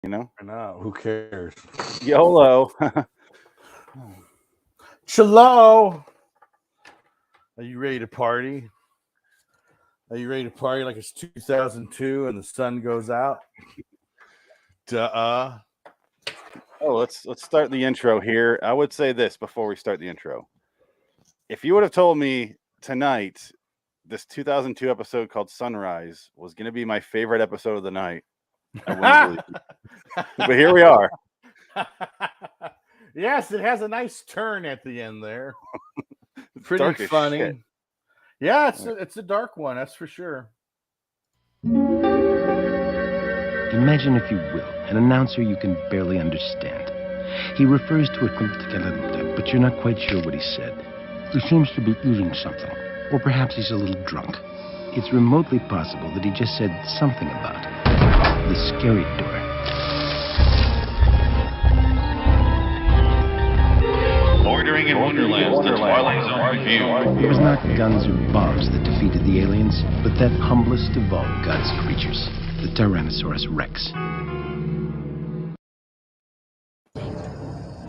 You know? I know. Who cares? YOLO. Chalo. Are you ready to party? Are you ready to party like it's 2002 and the sun goes out? Duh. Oh, let's start the intro here. I would say this before we start the intro. If you would have told me tonight this 2002 episode called Sunrise was going to be my favorite episode of the night, I wouldn't believe it. But here we are. Yes, it has a nice turn at the end there. Pretty dark as funny. shit. Yeah, it's a dark one, that's for sure. Imagine, if you will, an announcer you can barely understand. He refers to a but you're not quite sure what he said. He seems to be eating something, or perhaps he's a little drunk. It's remotely possible that he just said something about the scary door. Bordering in Wonderland, the Twilight Zone review. It was not guns or bombs that defeated the aliens, but that humblest of all God's creatures, the Tyrannosaurus Rex.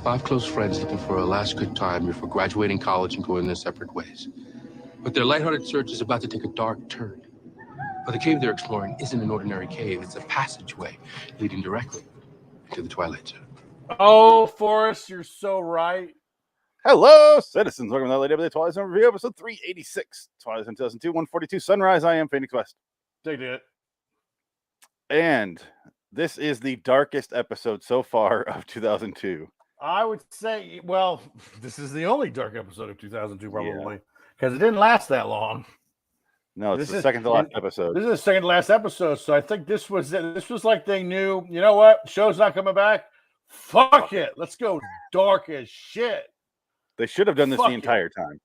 5 close friends looking for a last good time before graduating college and going their separate ways. But their lighthearted search is about to take a dark turn. But the cave they're exploring isn't an ordinary cave. It's a passageway leading directly into the Twilight Zone. Oh, Forrest, you're so right. Hello, citizens. Welcome to the LIW Twilight Zone review, episode 386. Twilight Zone 2002, 142, Sunrise. I am Phoenix West. They did. And this is the darkest episode so far of 2002. I would say, well, this is the only dark episode of 2002, probably, because it didn't last that long. No, it's the second to last episode. This is the second to last episode, so I think this was it. This was like they knew, you know what? Show's not coming back. Fuck it. Let's go dark as shit. They should have done this the entire time.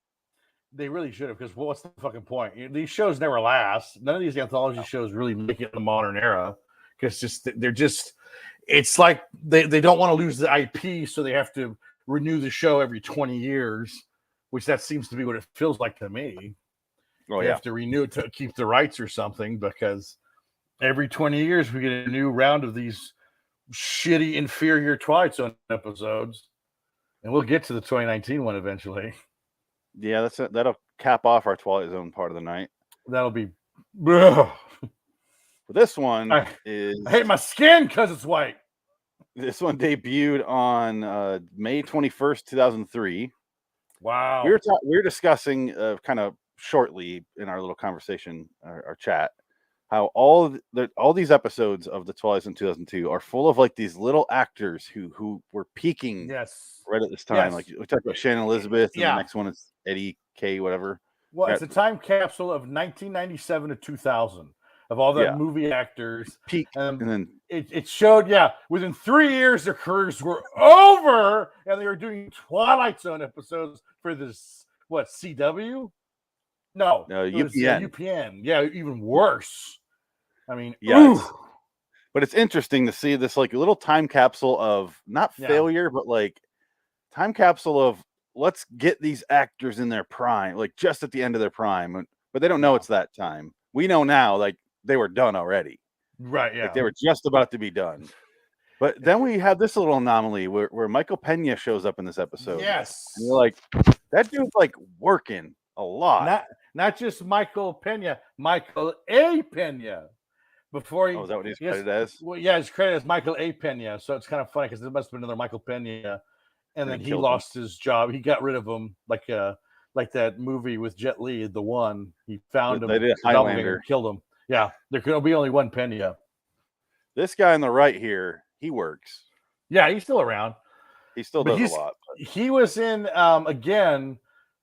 They really should have, because what's the fucking point? These shows never last. None of these anthology shows really make it in the modern era, because it's like they don't want to lose the IP, so they have to renew the show every 20 years, which that seems to be what it feels like to me. Oh, they have to renew it to keep the rights or something, because every 20 years we get a new round of these shitty, inferior Twilight Zone episodes, and we'll get to the 2019 one eventually. Yeah, that'll cap off our Twilight Zone part of the night. That'll be. This one I hate my skin because it's white. This one debuted on May 21st, 2003. Wow. We were discussing kind of shortly in our little conversation, our chat, how all these episodes of the Twilight Zone 2002 are full of like these little actors who were peaking right at this time. Yes. Like we talked about Shannon Elizabeth, and the next one is Eddie K. whatever. Well, it's a time capsule of 1997 to 2000 of all the movie actors. Peak, and then it showed, within 3 years their careers were over, and they were doing Twilight Zone episodes for this CW. No, UPN. UPN. Yeah, even worse. I mean, but it's interesting to see this like little time capsule of not failure, but like time capsule of let's get these actors in their prime, like just at the end of their prime, but they don't know it's that time. We know now, like they were done already, right? Yeah, like they were just about to be done. But then we have this little anomaly where Michael Pena shows up in this episode. Yes, and you're like, that dude's like working a lot. Not just Michael Pena, Michael A. Pena. Before is that what he's credited as? Well, yeah, he's credited as Michael A. Pena. So it's kind of funny because there must have been another Michael Pena, and then he lost his job. He got rid of him, like that movie with Jet Li, The One. He found him, they did Highlander, killed him. Yeah, there could be only one Pena. This guy on the right here, he works. Yeah, he's still around. He still does a lot. He was in again.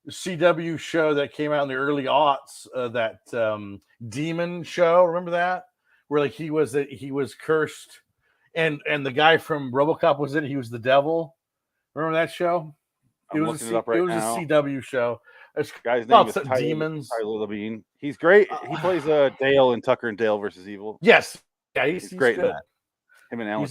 CW show that came out in the early aughts, that demon show. Remember that? Where like he was cursed, and the guy from RoboCop was in it. He was the devil. Remember that show? It was a CW show. This guy's name is Demons. Tyler Levine. He's great. He plays Dale in Tucker and Dale versus Evil. Yes, yeah, he's great good. In that. Him and Alan.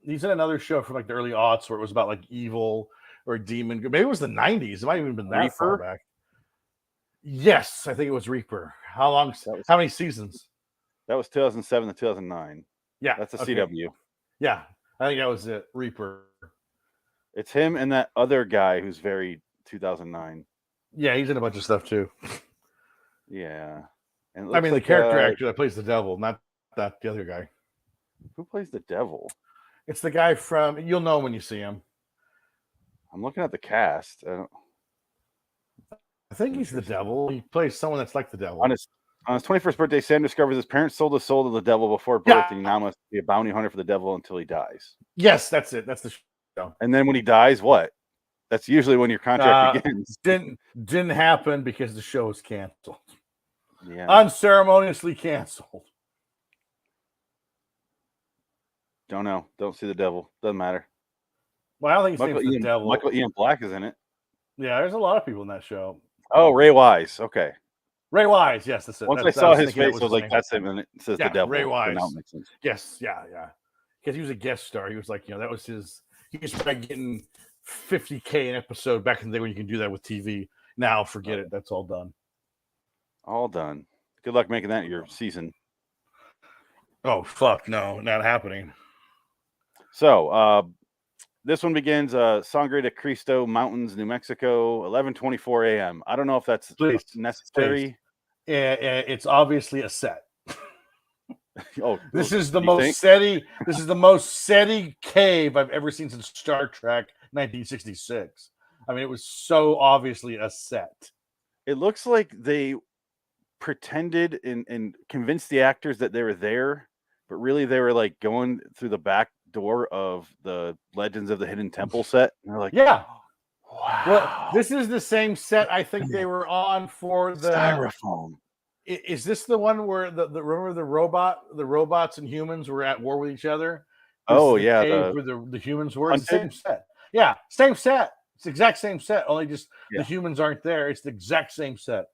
He's in another show from like the early aughts where it was about like evil. Or demon, maybe it was the 90s. It might have even been that far back. Yes, I think it was Reaper. How long? How many seasons? That was 2007 to 2009. Yeah, That's a okay. CW. Yeah, I think that was it. Reaper. It's him and that other guy who's very 2009. Yeah, he's in a bunch of stuff too. Yeah. And it I looks mean, like the character actor that plays the devil, not the other guy. who plays the devil? It's the guy from. You'll know when you see him. I'm looking at the cast. I think he's the devil. He plays someone that's like the devil. On his 21st birthday, Sam discovers his parents sold his soul to the devil before birth, Yeah. and he now must be a bounty hunter for the devil until he dies. Yes, that's it. That's the show. And then when he dies, what? That's usually when your contract begins. Didn't happen because the show was canceled. Yeah. Unceremoniously canceled. Don't know. Don't see the devil. Doesn't matter. Well, I don't think his name's the devil. Michael Ian Black is in it. Yeah, there's a lot of people in that show. Oh, Ray Wise. Okay. Ray Wise, yes, that's it. Once I saw his face, I was like, "That's him," and it says the devil. Ray Wise. Now it makes sense. Yes, yeah. Because he was a guest star. He was like, that was his. He was getting $50K an episode back in the day when you can do that with TV. Now, forget it. That's all done. All done. Good luck making that your season. Oh fuck no, not happening. So, this one begins Sangre de Cristo Mountains, New Mexico, 11:24 a.m. I don't know if that's necessary. Yeah, it's obviously a set. Oh, this is the most SETI. This is the most SETI cave I've ever seen since Star Trek 1966. I mean, it was so obviously a set. It looks like they pretended and convinced the actors that they were there, but really they were like going through the back door of the Legends of the Hidden Temple set. And they're like, yeah. Wow. Well, this is the same set I think they were on for the Styrofoam. Is this the one where the remember the robots and humans were at war with each other? Oh yeah, where the humans were. It's the same set. Yeah, same set. It's the exact same set. Only just the humans aren't there. It's the exact same set.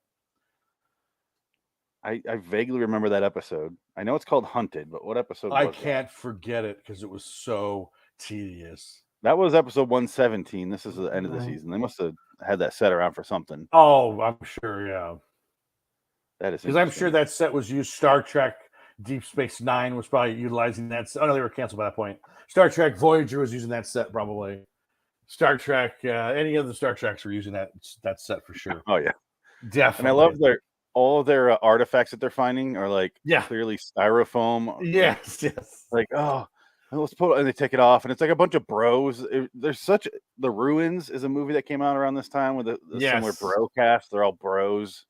I vaguely remember that episode. I know it's called Hunted, but what episode? I can't forget it because it was so tedious. That was episode 117. This is the end of the season. They must have had that set around for something. Oh, I'm sure. Yeah, that is because I'm sure that set was used. Star Trek Deep Space Nine was probably utilizing that. Oh no, they were canceled by that point. Star Trek Voyager was using that set probably. Star Trek, any of the Star Treks were using that set for sure. Oh yeah, definitely. And I love all of their artifacts that they're finding are like clearly styrofoam. Yes. Like, oh, let's put, and they take it off, and it's like a bunch of bros. The Ruins is a movie that came out around this time with a similar bro cast. They're all bros.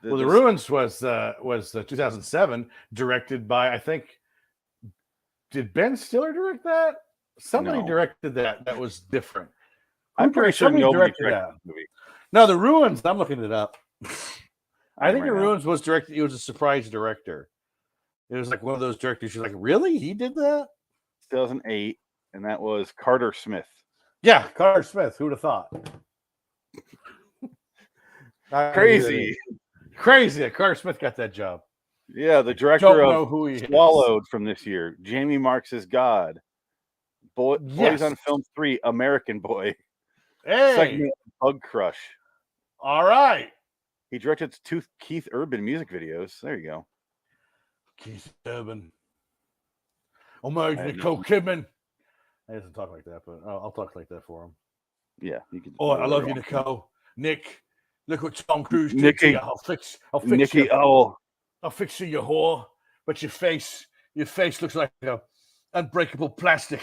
Well, The Ruins was 2007, directed by, I think, did Ben Stiller direct that? Somebody directed that. That was different. I'm pretty sure nobody directed that movie. No, The Ruins. I'm looking it up. I think The Ruins was directed. It was a surprise director. It was like one of those directors. You're like, really? He did that? 2008, and that was Carter Smith. Yeah, Carter Smith. Who'd have thought? Crazy that Carter Smith got that job. Yeah, the director of Swallowed from this year. Jamie Marks as God. Boys on Film 3, American Boy. Hey, segment Bug Crush. All right. He directed 2 Keith Urban music videos. There you go. Keith Urban. Oh my, Nicole Kidman. He doesn't talk like that, but I'll talk like that for him. Yeah, you can. Oh, I love you, Nicole. Nick, look what Tom Cruise did. Nicky, I'll fix Nicky you. Owl. I'll fix you, you whore. But your face looks like a unbreakable plastic.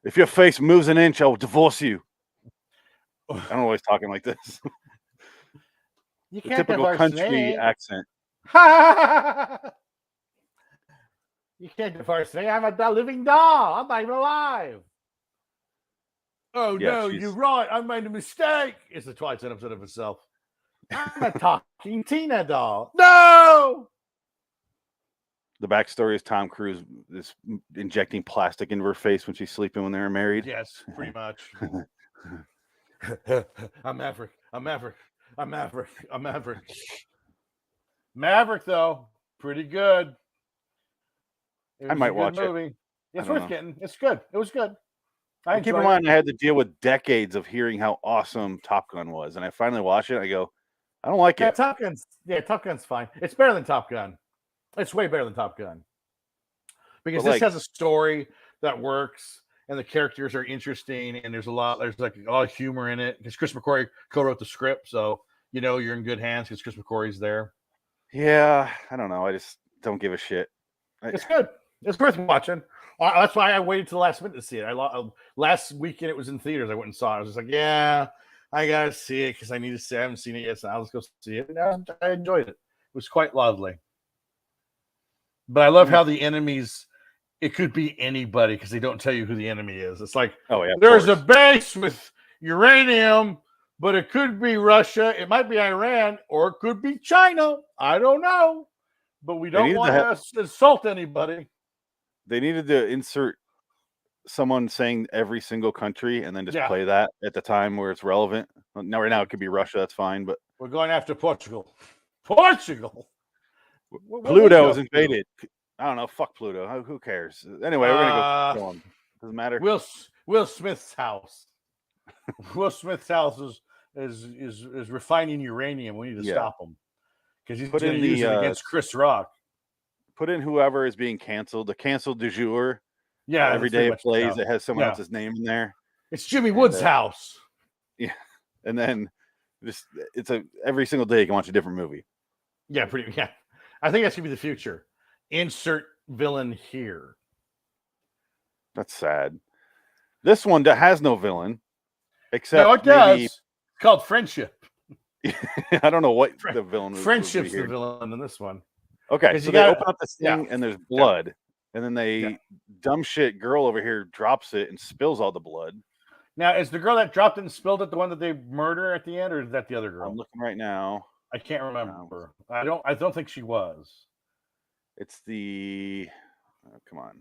If your face moves an inch, I'll divorce you. I don't know why he's talking like this. You can't typical country accent. You can't divorce me. I'm a living doll. I'm not even alive. Oh no, you're right. I made a mistake. It's the Twilight episode of itself. I'm a talking Tina doll. No. The backstory is Tom Cruise is injecting plastic into her face when she's sleeping when they were married. Yes, pretty much. I'm Maverick. Maverick, though, pretty good. I might watch it. It's worth getting. It's good. It was good. Keep in mind, I had to deal with decades of hearing how awesome Top Gun was, and I finally watched it. And I go, I don't like it. Top Gun's fine. It's better than Top Gun. It's way better than Top Gun. because But, this has a story that works and the characters are interesting and there's like a lot of humor in it because Chris McQuarrie co-wrote the script, so you're in good hands because Chris McQuarrie's there. Yeah, I don't know. I just don't give a shit. It's good. It's worth watching. That's why I waited till the last minute to see it. Last weekend it was in theaters. I went and saw it. I was just like, yeah, I gotta see it because I need to see it. I haven't seen it yet, so I'll just go see it. And I enjoyed it. It was quite lovely. But I love how the enemies, it could be anybody because they don't tell you who the enemy is. It's like, Oh yeah, there's a base with uranium, but it could be Russia, it might be Iran, or it could be China. I don't know. But we don't want to insult anybody. They needed to insert someone saying every single country and then just play that at the time where it's relevant. Now, right now, it could be Russia. That's fine. But we're going after Portugal. Portugal. Pluto was invaded. I don't know. Fuck Pluto. Who cares? Anyway, we're gonna go on. Doesn't matter. Will Smith's house. Will Smith's house is refining uranium. We need to stop him because he's going to use it against Chris Rock. Put in whoever is being canceled. The canceled du jour. Yeah, every day it plays, it has someone else's name in there. It's Jimmy Wood's house. Yeah, and then every single day you can watch a different movie. Yeah, I think that's gonna be the future. Insert villain here. That's sad. This one has no villain, except it does. It's called Friendship. I don't know what the villain. Friendship's the villain in this one. Okay, so they open up this thing and there's blood, and then dumb shit girl over here drops it and spills all the blood. Now, is the girl that dropped it and spilled it the one that they murder at the end, or is that the other girl? I'm looking right now. I can't remember. I don't think she was. It's the. Come on.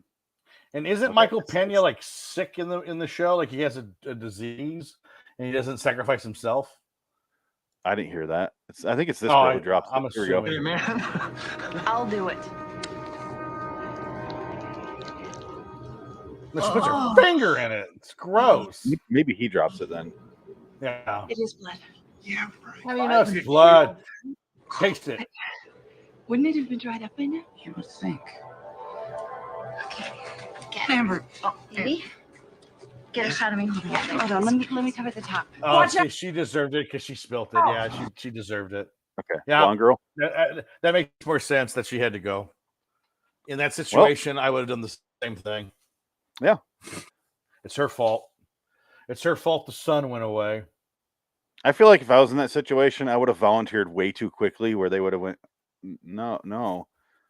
And isn't Michael Pena like sick in the show? Like he has a disease and he doesn't sacrifice himself. I didn't hear that. I think it's this girl who drops it. Here we go. Hey, man. I'll do it. She puts her finger in it. It's gross. Maybe he drops it then. Yeah. It is blood. Yeah, right. How do you know it's blood? Taste it. Wouldn't it have been dried up by now? You would think. Okay. Amber. Baby, get a shot of me. Hold on. Let me cover the top. Oh, she deserved it because she spilt it. Yeah, she deserved it. Okay. Yeah, blonde girl. That makes more sense that she had to go. In that situation, I would have done the same thing. Yeah. It's her fault. It's her fault the sun went away. I feel like if I was in that situation, I would have volunteered way too quickly where they would have went, no.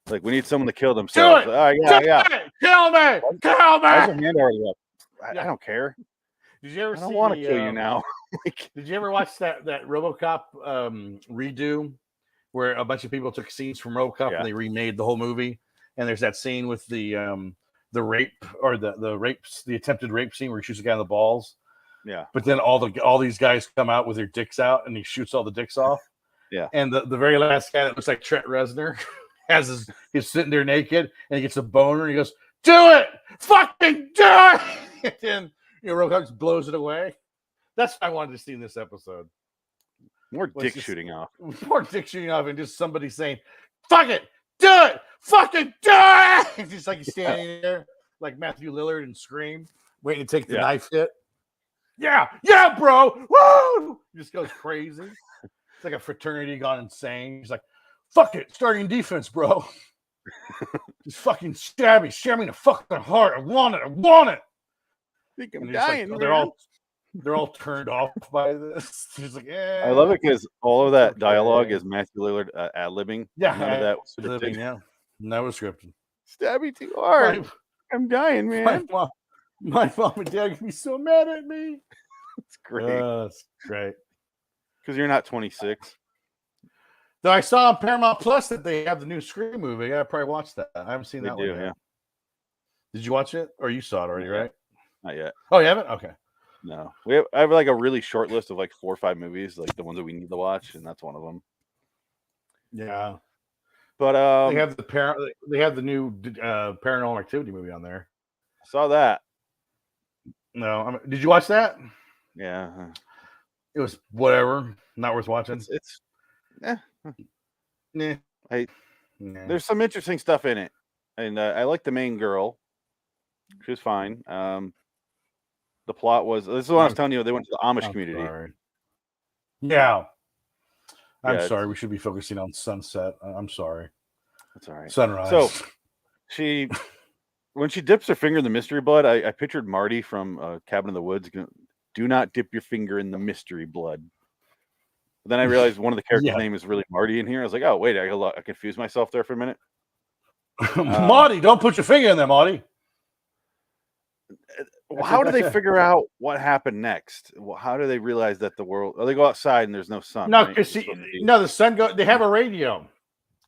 Like, we need someone to kill themselves. Do it! Yeah. Kill me! Kill me! Why's your hand already up? I don't care. Did you ever I don't want to kill you now. Did you ever watch that RoboCop redo where a bunch of people took scenes from RoboCop and they remade the whole movie? And there's that scene with the rape or the attempted rape scene where he shoots a guy in the balls. Yeah. But then all these guys come out with their dicks out and he shoots all the dicks off. Yeah. And the very last guy that looks like Trent Reznor he's sitting there naked and he gets a boner and he goes, "Do it! Fucking do it!" And then RoboCop just blows it away. That's what I wanted to see in this episode. More dick shooting off. More dick shooting off and just somebody saying, "Fuck it! Do it! Fucking do it!" It's just like he's standing there like Matthew Lillard and Scream, waiting to take the knife hit. Yeah, bro! Woo! He just goes crazy. It's like a fraternity gone insane. He's like, "Fuck it, starting defense, bro." Just fucking stab me in the fucking heart. I want it. I think I'm dying. Like, they're all turned off by this. He's like, yeah. I love it because all of that dialogue is Matthew Lillard ad-libbing. Yeah, none of that was scripted. Yeah, that was scripted. Stab me too hard. I'm dying, man. My mom and dad can be so mad at me. It's great. It's great. Because you're not 26. Though I saw on Paramount Plus that they have the new Scream movie. I probably watched that. I haven't seen that one yet. Yeah. Did you watch it? Or you saw it already, right? Not yet. Oh, you haven't? Okay. No. I have like a really short list of like 4 or 5 movies, like the ones that we need to watch, and that's one of them. Yeah. But they have the new Paranormal Activity movie on there. I saw that. No, did you watch that? Yeah. It was whatever. Not worth watching. There's some interesting stuff in it. and I like the main girl. She was fine. The plot was, this is what I was telling you. They went to the Amish community. Sorry. Yeah. I'm Yeah, sorry. We should be focusing on sunset. I'm sorry. That's all right. Sunrise. So when she dips her finger in the mystery blood, I pictured Marty from Cabin in the Woods. Do not dip your finger in the mystery blood. But then I realized one of the characters' name is really Marty in here. I was like, oh wait, I confused myself there for a minute. Marty, don't put your finger in there, Marty. How do they figure out what happened next? How do they realize that the world? Oh, they go outside and there's no sun. No, right? because the sun goes. They have a radio.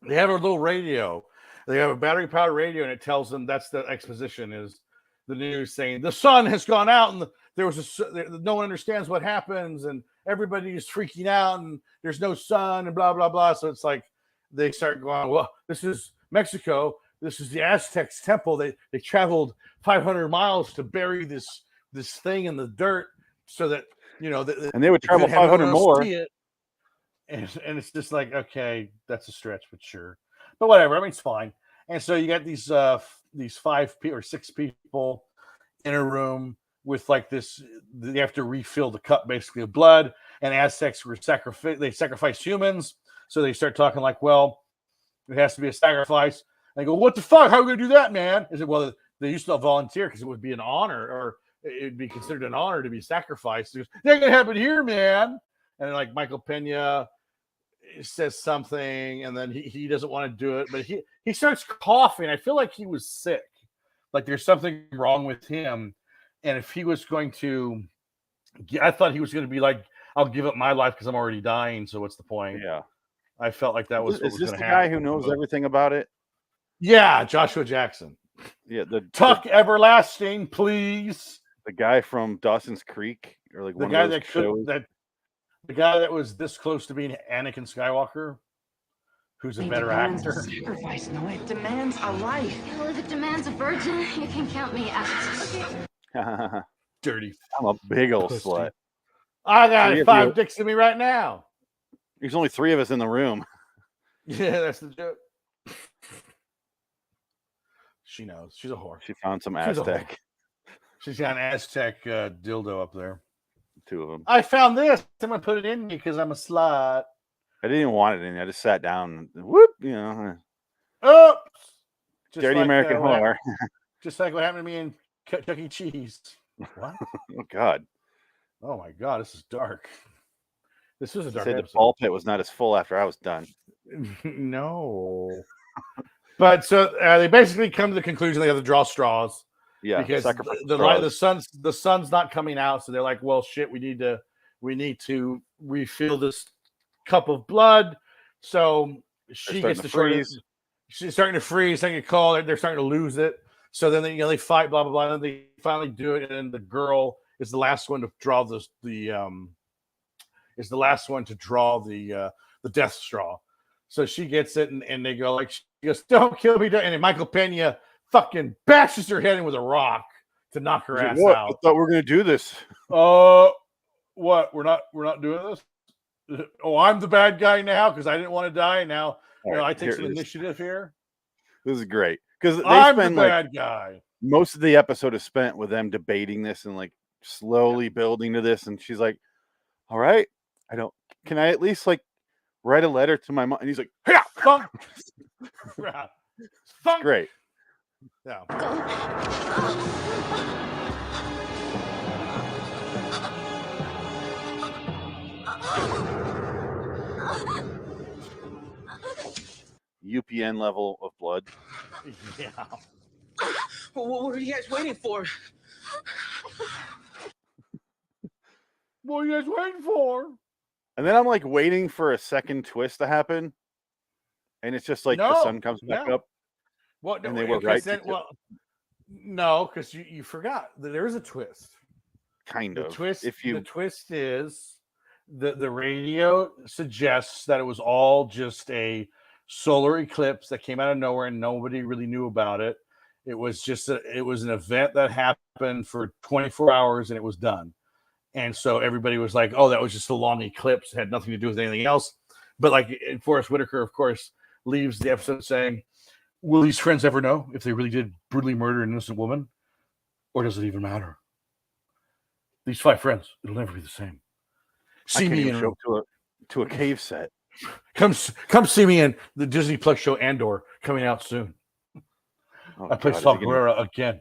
They have a little radio. They have a battery-powered radio, and it tells them that's the exposition. Is the news saying the sun has gone out, and there was no one understands what happens, and everybody is freaking out, and there's no sun, and blah blah blah. So it's like they start going, well, this is Mexico. This is the Aztecs temple. They traveled 500 miles to bury this thing in the dirt, so that and they would travel 500 more. And it's just like, okay, that's a stretch, but sure. But whatever. I mean, it's fine. And so you got these 5 or 6 people in a room with like this. They have to refill the cup basically of blood. And Aztecs were sacrificed humans. So they start talking like, well, it has to be a sacrifice. And I go, what the fuck? How are we going to do that, man? I said, well, they used to volunteer because it would be an honor, or it would be considered an honor to be sacrificed. That ain't going to happen here, man. And like Michael Pena says something, and then he doesn't want to do it, but he starts coughing. I feel like he was sick, like there's something wrong with him. And if he was going to, I thought he was going to be like, I'll give up my life because I'm already dying, so what's the point? Yeah, I felt like that was is this the guy who knows everything about it? Yeah, Joshua Jackson. Yeah, Tuck Everlasting, please. The guy from Dawson's Creek, or like the one guy of those shows. The guy that was this close to being Anakin Skywalker, who's a better actor. Sacrifice, no, it demands a life. Well, if it demands a virgin, you can count me out. Dirty. I'm a big old pussy. slut. I got 5 dicks in me right now. There's only 3 of us in the room. Yeah, that's the joke. She knows. She's a whore. She found some Aztec. She's got an Aztec dildo up there. 2 of them. I found this. I'm gonna put it in me because I'm a slut. I didn't even want it in. I just sat down and whoop, Oops. Dirty American whore. Just like what happened to me in Chuck E. Cheese. What? Oh God. Oh my God, this is dark. This was a dark episode. The ball pit was not as full after I was done. No. But so they basically come to the conclusion they have to draw straws. Yeah, because the sun's not coming out, so they're like, well, shit, we need to refill this cup of blood. So she gets to freeze. She's starting to freeze. They get called. They're starting to lose it. So then they fight, blah blah blah. And they finally do it. And then the girl is the last one to draw the death straw. So she gets it, and they go like, she goes, "Don't kill me!" And then Michael Pena fucking bashes her head in with a rock to knock her ass out. I thought we were gonna do this. What? We're not doing this. Oh, I'm the bad guy now because I didn't want to die. Now I take some initiative here. This is great because I'm the bad guy. Most of the episode is spent with them debating this and like slowly building to this. And she's like, "All right, can I at least like write a letter to my mom?" And he's like, "Yeah, funk." Great. Yeah. UPN level of blood. Yeah. Well, what are you guys waiting for? What are you guys waiting for? And then I'm like waiting for a second twist to happen. And it's just like the sun comes back up. Well, and they were right. No, because you forgot that there is a twist. Kind of. The twist is the radio suggests that it was all just a solar eclipse that came out of nowhere and nobody really knew about it. It was just it was an event that happened for 24 hours and it was done. And so everybody was like, "Oh, that was just a long eclipse. It had nothing to do with anything else." But like Forrest Whitaker, of course, leaves the episode saying, Will these friends ever know if they really did brutally murder an innocent woman? Or does it even matter? These 5 friends, it'll never be the same. See me in show up to a cave set. Come see me in the Disney Plus show Andor coming out soon. Oh, I play God, Saw Gerrera again.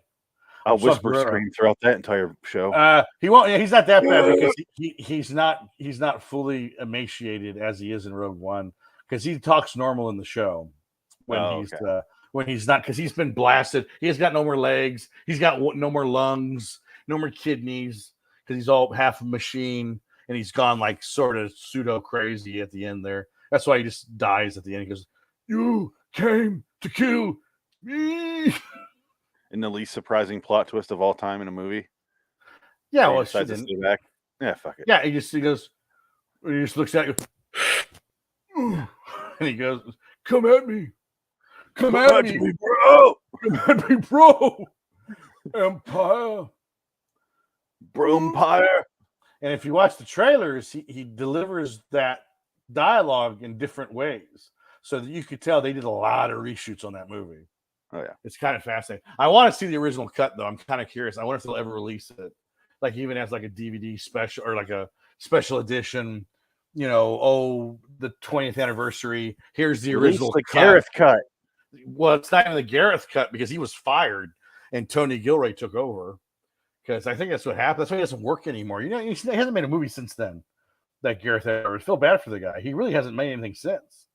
I'll Saw whisper Gerrera. scream throughout that entire show. He won't. Yeah, he's not that bad because he's not fully emaciated as he is in Rogue One because he talks normal in the show when he's not, because he's been blasted. He has got no more legs. He's got no more lungs, no more kidneys because he's all half a machine and he's gone like sort of pseudo crazy at the end there. That's why he just dies at the end. He goes, "You came to kill me." In the least surprising plot twist of all time in a movie. Yeah, he well, decides to stay back. Yeah, fuck it. Yeah, he just looks at you, and he goes, "Come at me, come at me, bro, come at me, bro, Empire, Brompire." And if you watch the trailers, he delivers that dialogue in different ways, so that you could tell they did a lot of reshoots on that movie. Oh yeah, it's kind of fascinating. I want to see the original cut though. I'm kind of curious. I wonder if they'll ever release it, like even as like a DVD special or like a special edition. You know, the 20th anniversary. Here's the original the Gareth cut. Well, it's not even the Gareth cut because he was fired and Tony Gilroy took over. Because I think that's what happened. That's why he doesn't work anymore. You know, he hasn't made a movie since then. That Gareth Edwards. I feel bad for the guy. He really hasn't made anything since.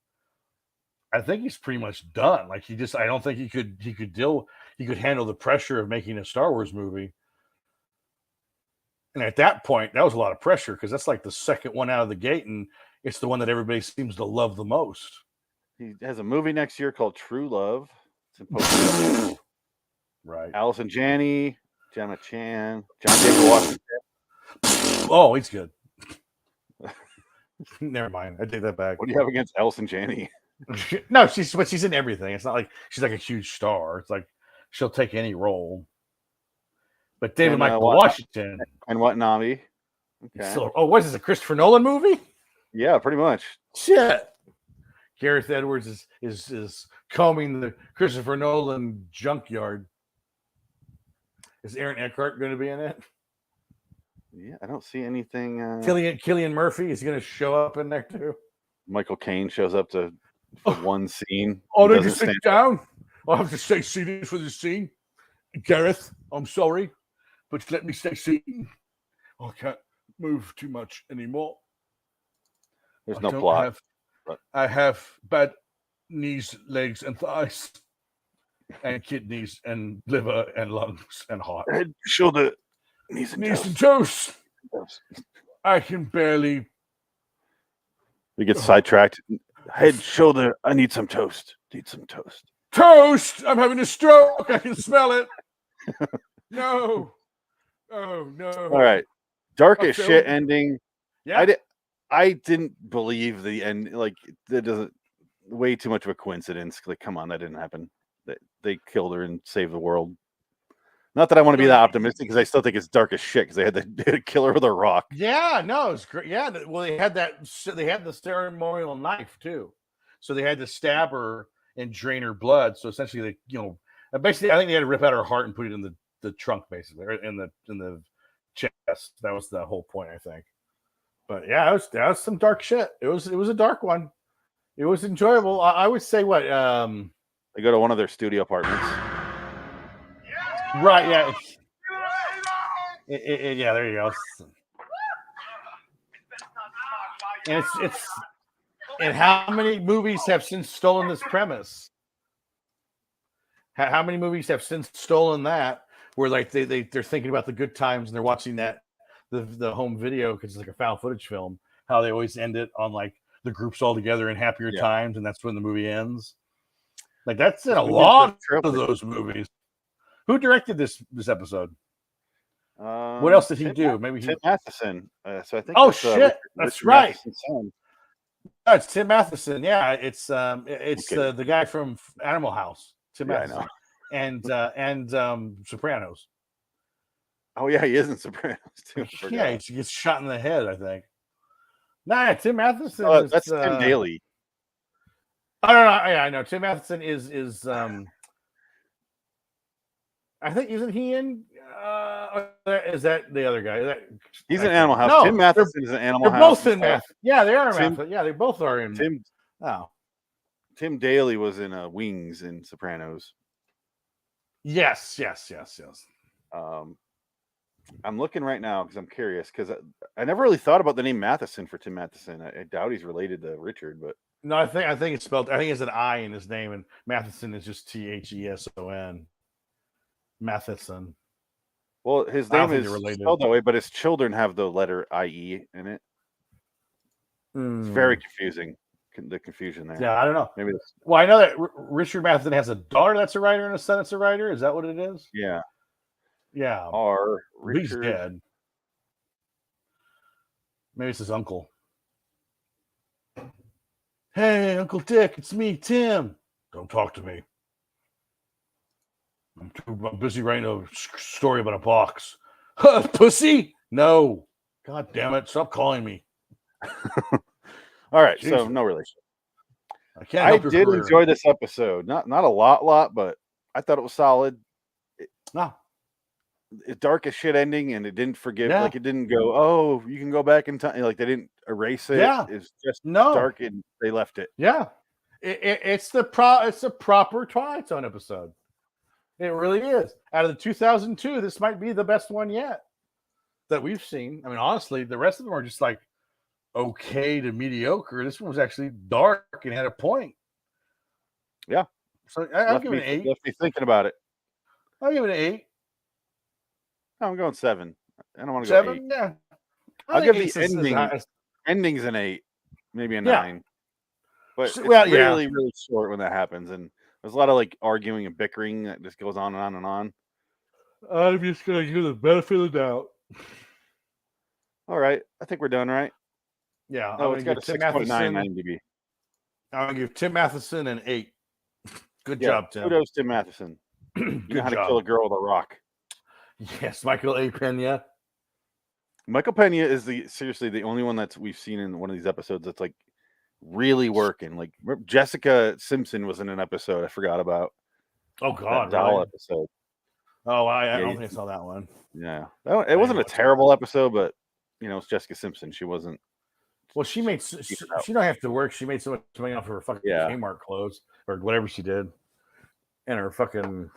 I think he's pretty much done. Like I don't think he could handle the pressure of making a Star Wars movie. And at that point, that was a lot of pressure because that's like the second one out of the gate, and it's the one that everybody seems to love the most. He has a movie next year called True Love. It's right. Allison Janney, Gemma Chan, John David Washington. Oh, he's good. Never mind. I take that back. What do you have against Allison Janney? No, she's in everything. It's not like she's like a huge star. It's like she'll take any role. But David Michael Washington and Watanabe. Okay. So, what is this, a Christopher Nolan movie? Yeah, pretty much. Shit. Gareth Edwards is combing the Christopher Nolan junkyard. Is Aaron Eckhart going to be in it? Yeah, I don't see anything. Cillian Murphy is going to show up in there too. Michael Caine shows up for one scene. Oh, did you sit down? I'll have to stay seated for this scene. Gareth, I'm sorry, but let me stay seated. I can't move too much anymore. There's no plot. I have bad knees, legs, and thighs, and kidneys, and liver, and lungs, and heart. Head, shoulder, knees and toes. I can barely. We get sidetracked. Head, shoulder. I need some toast. Need some toast. Toast! I'm having a stroke. I can smell it. No. Oh no. All right. Dark as shit ending. Yeah. I didn't believe the end. Like, that doesn't. Way too much of a coincidence. Like, come on, that didn't happen. They killed her and saved the world. Not that I want to be that optimistic, because I still think it's dark as shit. Because they had to kill her with a rock. Yeah, no, it's great. Yeah, well, they had the ceremonial knife too, so they had to stab her and drain her blood. So essentially, basically, I think they had to rip out her heart and put it in the trunk, basically, or in the chest. That was the whole point, I think. But yeah, that was some dark shit. It was a dark one. It was enjoyable. I would say what they go to one of their studio apartments. Right, yeah. Yeah, there you go. And and how many movies have since stolen this premise? How many movies have since stolen that? Where like they're thinking about the good times and they're watching that the home video because it's like a found footage film. How they always end it on like the groups all together in happier times, and that's when the movie ends. Like that's in a lot of those movies. Who directed this episode? What else did he do? Maybe Tim Matheson. So I think. Oh shit, that's right. No, it's Tim Matheson. Yeah, it's the guy from Animal House. Tim Matheson. And Sopranos. Oh yeah, he is in Sopranos too. Yeah, he gets shot in the head, I think. Nah, Tim Matheson. That's Tim Daly. I don't know. Yeah, I know. Tim Matheson is I think isn't he in? Is that the other guy? He's in Animal House. No, Tim Matheson is in Animal they're House. both in Math. Yeah, they are in Tim- Math. Yeah, they both are in. Tim Daly was in Wings in Sopranos. Yes. I'm looking right now because I'm curious because I never really thought about the name Matheson for Tim Matheson. I doubt he's related to Richard, but No, I think it's spelled. I think it's an I in his name, and Matheson is just Theson. Matheson. well, his I don't name think is they're related. spelled that way, but his children have the letter IE in it. It's very confusing. The confusion there. Yeah, I don't know. Maybe that's, Well, I know that Richard Matheson has a daughter that's a writer and a son that's a writer. Is that what it is? yeah. Yeah. Or He's Richard. dead. Maybe it's his uncle. Hey, Uncle Dick, it's me, Tim. Don't talk to me. I'm busy writing a story about a box. Pussy? No. God damn it. Stop calling me. All right, Jesus. so no relation. I did enjoy this episode. Not a lot, but I thought it was solid. No. It's dark as shit ending, and it didn't forgive. Yeah. Like it didn't go. Oh, you can go back in time. Like they didn't erase it. Yeah. It's just No. dark, and they left it. Yeah. It's the proper Twilight Zone episode. It really is. Out of the 2002, this might be the best one yet that we've seen. I mean, honestly, the rest of them are just like okay to mediocre. This one was actually dark and had a point. Yeah. So I'll give it an 8. Left me thinking about it. I'll give it an 8. I'm going 7. I don't want to go 7? 8. Yeah. I'll give the endings an 8, maybe a 9. But it's really short when that happens, and there's a lot of like arguing and bickering that just goes on and on and on. I'm just gonna give the benefit of the doubt. All right, I think we're done, right? Yeah. Oh, it's got a 6.9 IMDb. I'm gonna give Tim Matheson an 8. Good job, Tim. Kudos to Matheson. You know how to kill a girl with a rock. Yes, Michael A. Pena. Michael Pena is seriously the only one that we've seen in one of these episodes that's like really working. Like Jessica Simpson was in an episode I forgot about. Oh God, that doll really? episode. Oh, I don't think I saw that one. Yeah, it wasn't a terrible episode, but you know, it's Jessica Simpson. She wasn't. Well, she don't have to work. She made so much money off of her fucking Kmart clothes or whatever she did, and her fucking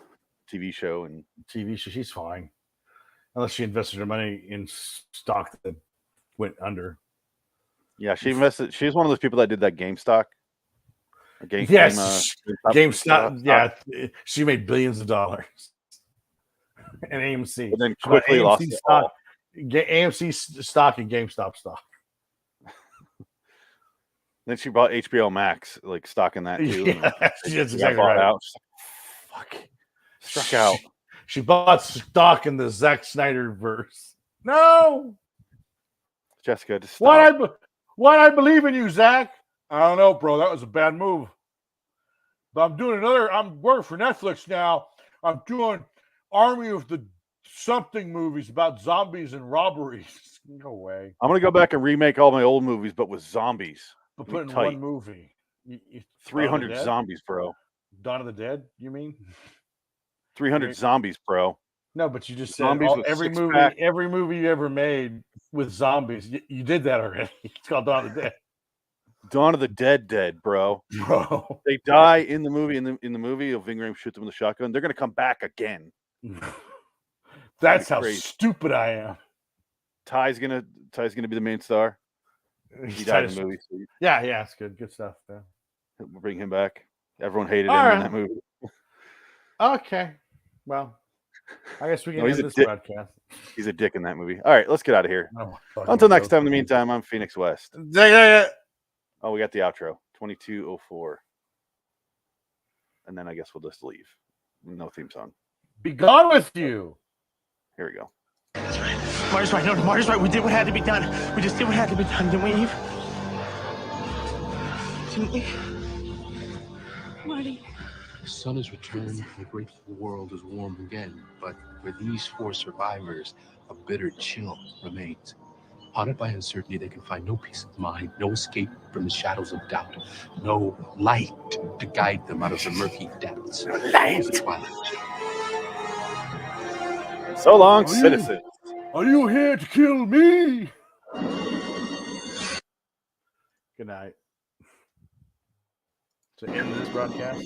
TV show. She's fine, unless she invested her money in stock that went under. Yeah, she invested. She's one of those people that did that GameStop. GameStop. Yeah, she made billions of dollars. And AMC, but then quickly lost it all. AMC stock and GameStop stock. Then she bought HBO Max, like stock in that too. Yeah, that's exactly right. Out. Fuck, struck out. She bought stock in the Zack Snyder verse. No, Jessica, just stop. Why I believe in you, Zach? I don't know, bro. That was a bad move. But I'm working for Netflix now. I'm doing Army of the something movies about zombies and robberies. No way. I'm gonna go back and remake all my old movies, but with zombies. But put in one movie. 300 zombies, bro. Dawn of the Dead, you mean? 300 zombies, bro. No, but you just said every movie you ever made with zombies. You did that already. It's called Dawn of the Dead. Dawn of the Dead, bro. Bro. They die in the movie. In the movie, Ving Rhames shoots them with a shotgun. They're gonna come back again. That's how stupid I am. Ty's gonna be the main star. He died in the movie. So yeah, it's good stuff. Yeah. We'll bring him back. Everyone hated him in that movie. Okay, well, I guess we can end this podcast. He's a dick in that movie. All right, let's get out of here. Until next time. In the meantime, I'm Phoenix West. Yeah. Oh, we got the outro. 22:04, and then I guess we'll just leave. No theme song. Be gone with you. Here we go. That's right. Marty's right. No, Marty's right. We did what had to be done. We just did what had to be done, didn't we, Eve? Didn't we? Marty. The sun has returned and the grateful world is warm again. But for these 4 survivors, a bitter chill remains. Haunted by uncertainty, they can find no peace of mind, no escape from the shadows of doubt, no light to guide them out of the murky depths of the twilight. So long, citizens. Are you here to kill me? Good night. To end this broadcast?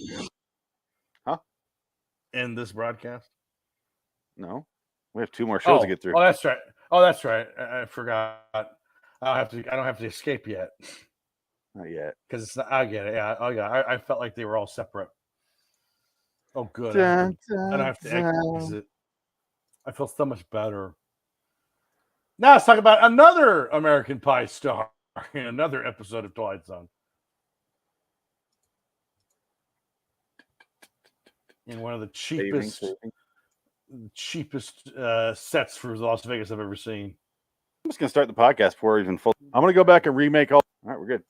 Huh? End this broadcast? No, we have 2 more shows to get through. Oh, that's right. Oh, that's right. I forgot. I don't have to escape yet. Not yet. Because it's not. I get it. Yeah. Oh, yeah. I felt like they were all separate. Oh, good. I don't have to exit. I feel so much better. Now let's talk about another American Pie star in another episode of Twilight Zone. In one of the cheapest sets for Las Vegas I've ever seen. I'm just gonna start the podcast before we're even full. I'm gonna go back and remake all. All right, we're good.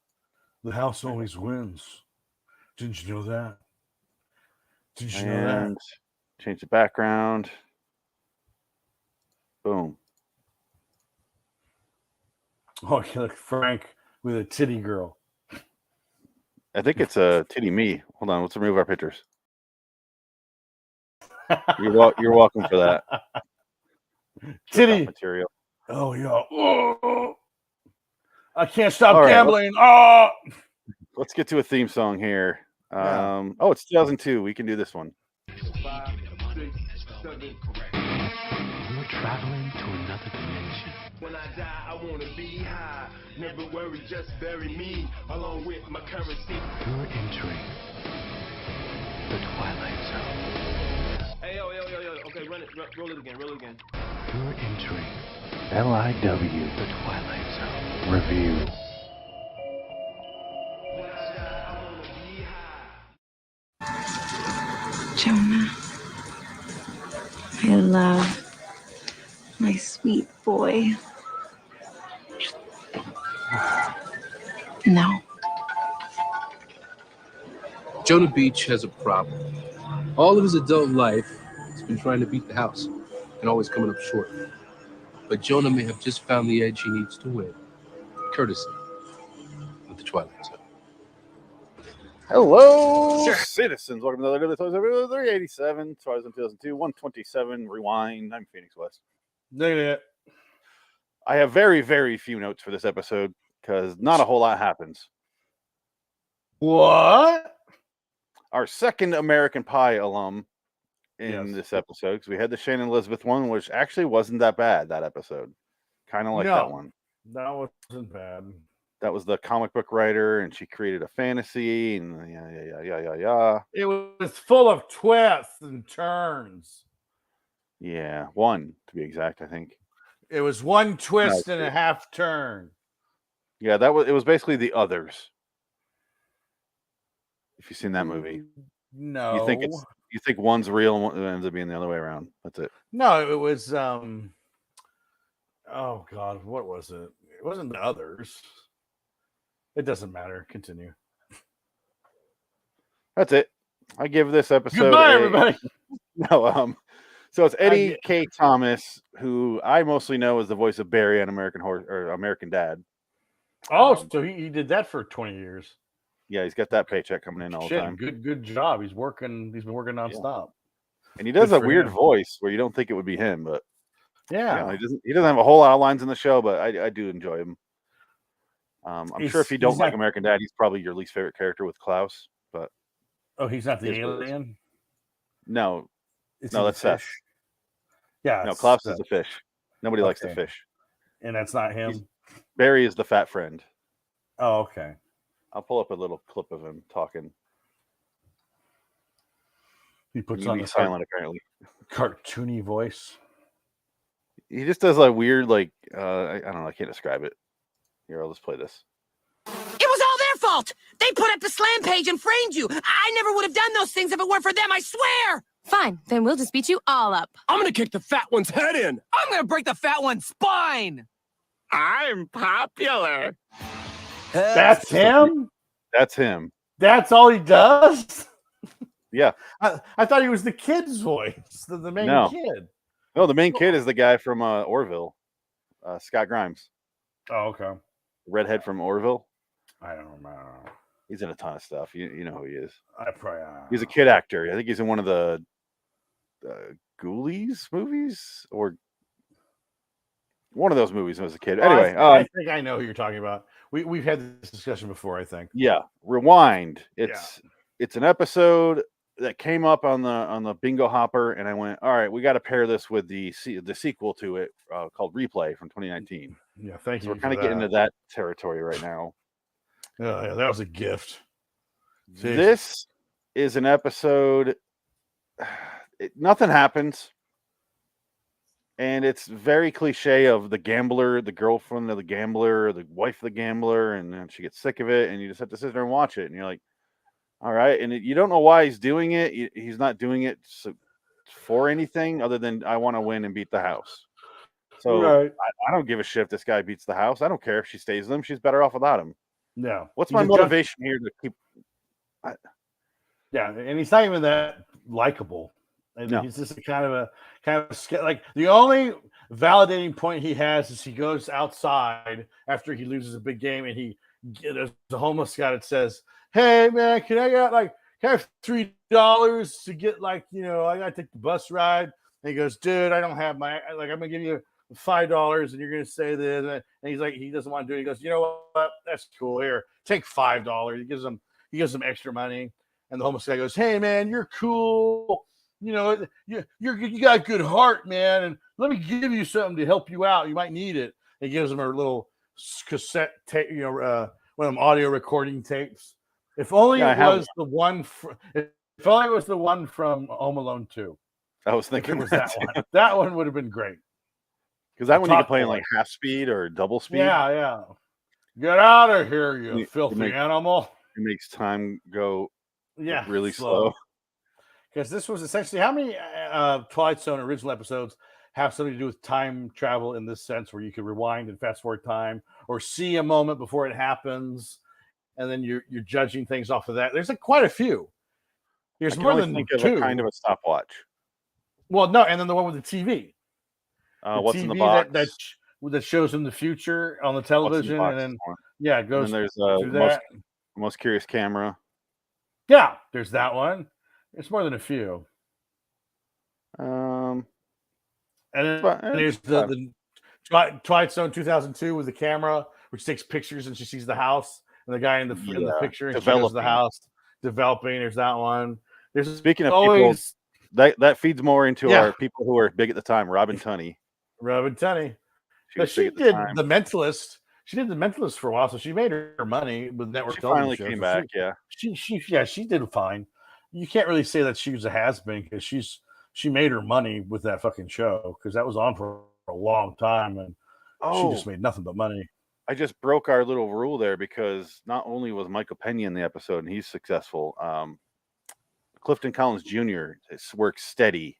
The house always wins. Didn't you know that? Didn't you know that? Change the background. Boom. Oh, you look Frank with a titty girl. I think it's a titty me. Hold on, let's remove our pictures. You're welcome for that. Titty material. Oh yeah. Oh, I can't stop All gambling. Right, let's get to a theme song here. Oh, it's 2002. We can do this one. 5, 6, 7. You're traveling to another dimension. When I die, I wanna be high. Never worry, just bury me along with my currency. You're entering the Twilight Zone. Hey, yo. Okay, roll it again. You're entering LIW, the Twilight Zone review. When I die, I wanna be high. Jonah, I love my sweet boy. No. Jonah Beach has a problem. All of his adult life, he's been trying to beat the house and always coming up short. But Jonah may have just found the edge he needs to win, courtesy of the Twilight Zone. Hello, citizens. Welcome to another episode of 387, 2002, 127, Rewind. I'm Phoenix West. I have very, very few notes for this episode because not a whole lot happens. What? Our second American Pie alum in this episode, because we had the Shannon Elizabeth one, which actually wasn't that bad, that episode. Kind of like that one. That wasn't bad. That was the comic book writer, and she created a fantasy, and yeah. It was full of twists and turns. Yeah, one to be exact, I think. It was one twist and a half turn. Yeah, it was basically The Others. If you've seen that movie. No. You think one's real and it ends up being the other way around. That's it. No, it was oh God, what was it? It wasn't The Others. It doesn't matter. Continue. That's it. I give this episode Goodbye, everybody. No, so it's Eddie K. Thomas, who I mostly know as the voice of Barry on American Dad. Oh, so he did that for 20 years. Yeah, he's got that paycheck coming in all the time. Good job. He's been working nonstop. And he does a weird voice where you don't think it would be him, but yeah, he doesn't have a whole lot of lines in the show, but I do enjoy him. I'm sure if you don't like American Dad, he's probably your least favorite character with Klaus. But he's not the alien. No, that's Seth. Yeah, no, Klaus is the fish. Nobody likes the fish, and that's not him. Barry is the fat friend. Oh, okay. I'll pull up a little clip of him talking. He puts on the silent apparently. Cartoony voice. He just does a weird, I don't know. I can't describe it. Here, I'll just play this. It was all their fault. They put up the slam page and framed you. I never would have done those things if it weren't for them, I swear. Fine, then we'll just beat you all up. I'm gonna kick the fat one's head in. I'm gonna break the fat one's spine. I'm popular. That's him? That's him. That's all he does? Yeah. I thought he was the kid's voice, the main kid. No, the main kid is the guy from Orville, Scott Grimes. Oh, okay. Redhead from Orville. I don't remember. He's in a ton of stuff. You know who he is. I probably. He's a kid actor. I think he's in one of the Ghoulies movies or one of those movies when I was a kid. Anyway, I think I know who you're talking about. We've had this discussion before, I think. Yeah, Rewind. It's an episode that came up on the bingo hopper, and I went, all right, we got to pair this with the sequel to it called Replay from 2019. Yeah, thank you. We're kind of getting into that territory right now. Yeah, that was a gift. Jeez. This is an episode. Nothing happens. And it's very cliche of the gambler, the girlfriend of the gambler, the wife of the gambler, and then she gets sick of it, and you just have to sit there and watch it. And you're like, all right. And you don't know why he's doing it. He's not doing it for anything other than I want to win and beat the house. So right. I don't give a shit if this guy beats the house. I don't care if she stays with him. She's better off without him. No. What's my motivation here to keep? Yeah, and he's not even that likable. And no. He's just kind of like the only validating point he has is he goes outside after he loses a big game, and there's a homeless guy that says, "Hey man, can I have $3 to get I gotta take the bus ride?" And he goes, "Dude, I don't have I'm gonna give you $5 and you're gonna say this." And he's like, he doesn't want to do it. He goes, "You know what? That's cool. Here, take $5." He gives him extra money, and the homeless guy goes, "Hey man, you're cool. You got a good heart, man, and let me give you something to help you out. You might need it." And he gives him a little cassette tape, one of them audio recording tapes. If only it was the one from Home Alone 2. I was thinking it was that one. That one would have been great. Because that one you can play in like half speed or double speed. Yeah. Get out of here, you filthy animal. It makes time go really slow. slow. Because this was essentially how many Twilight Zone original episodes have something to do with time travel in this sense, where you could rewind and fast forward time, or see a moment before it happens, and then you're judging things off of that. There's quite a few. There's more than two. Kind of a stopwatch. Well, no, and then the one with the TV. What's in the box? That shows in the future on the television, and then it goes. And then there's most curious camera. Yeah, there's that one. It's more than a few. And there's the Twilight Zone 2002 with the camera, which takes pictures, and she sees the house and the guy in the picture, and she goes to the house developing. There's that one. There's speaking of always people, that feeds more into our people who were big at the time. Robin Tunney. She did The Mentalist. She did The Mentalist for a while, so she made her money with network television. She finally came back. She did fine. You can't really say that she was a has-been, because she made her money with that fucking show, because that was on for a long time, and she just made nothing but money. I just broke our little rule there, because not only was Michael Pena in the episode and he's successful, Clifton Collins Jr. has worked steady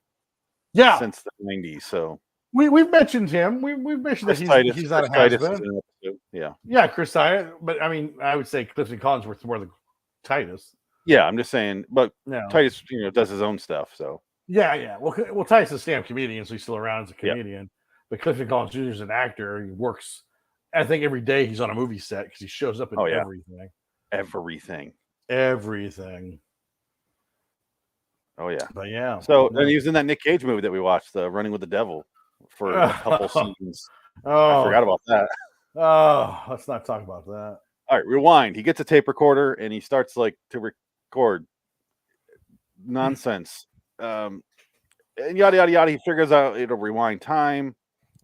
since the 90s. So we've mentioned him. We've mentioned that he's not a has-been. Yeah, Chris Titus. But I mean, I would say Clifton Collins works more than Titus. Yeah, I'm just saying, but Titus, does his own stuff. So yeah. Well, Titus is a stand-up comedian, so he's still around as a comedian. But Clifton Collins Jr. is an actor. He works, I think, every day he's on a movie set, because he shows up in everything. Everything. Oh yeah. But yeah. So and he was in that Nick Cage movie that we watched, the Running with the Devil, for a couple seasons. I forgot about that. Oh, let's not talk about that. All right, rewind. He gets a tape recorder and he starts to record nonsense. And yada yada yada. He figures out it'll rewind time.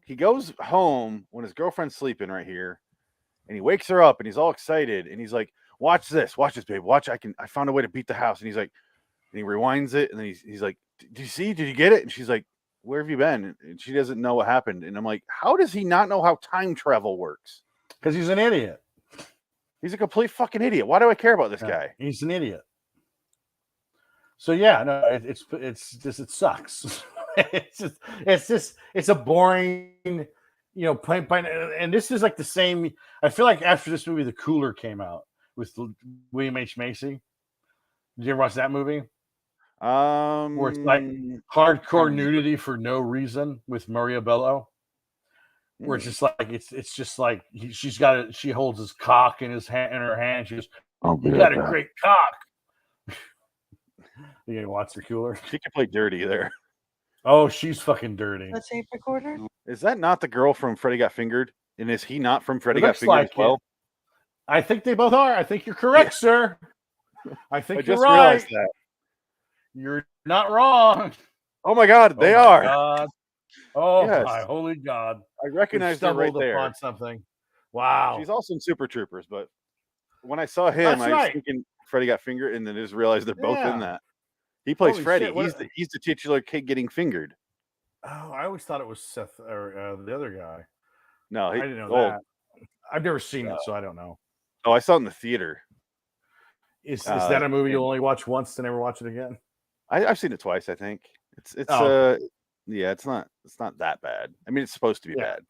He goes home when his girlfriend's sleeping right here, and he wakes her up and he's all excited and he's like, watch this, babe. Watch, I found a way to beat the house. And he's like, and he rewinds it, and then he's like, did you get it? And she's like, where have you been? And she doesn't know what happened. And I'm like, how does he not know how time travel works? Because he's an idiot. He's a complete fucking idiot. Why do I care about this guy? He's an idiot. So yeah, no, it sucks. it's a boring, plain, and this is like the same. I feel like after this movie, The Cooler came out with William H. Macy. Did you ever watch that movie? Where it's like hardcore nudity for no reason with Maria Bello. where it's just like it's just like she's got it. She holds his cock in her hand. She goes, "You got a great cock." You gonna watch the cooler? She can play dirty there. Oh, she's fucking dirty. The tape recorder? Is that not the girl from Freddy Got Fingered? And is he not from Freddy It Got looks Fingered like as well? it. I think they both are. I think you're correct, sir. I think I you're just right. realized that. You're not wrong. Oh my God, they are. God. Oh Yes. my holy God! I recognize her right stumbled there. upon something. Wow. She's also in Super Troopers, but when I saw him, That's I was right. thinking Freddy Got Fingered, and then just realized they're both Yeah. in that. He plays Holy Freddy. shit, He's the titular kid getting fingered. Oh, I always thought it was Seth or the other guy. No, I didn't know that. I've never seen it, so I don't know. Oh, I saw it in the theater. Is that a movie you'll only watch once and never watch it again? I've seen it twice. I think it's yeah, it's not that bad. I mean, it's supposed to be bad,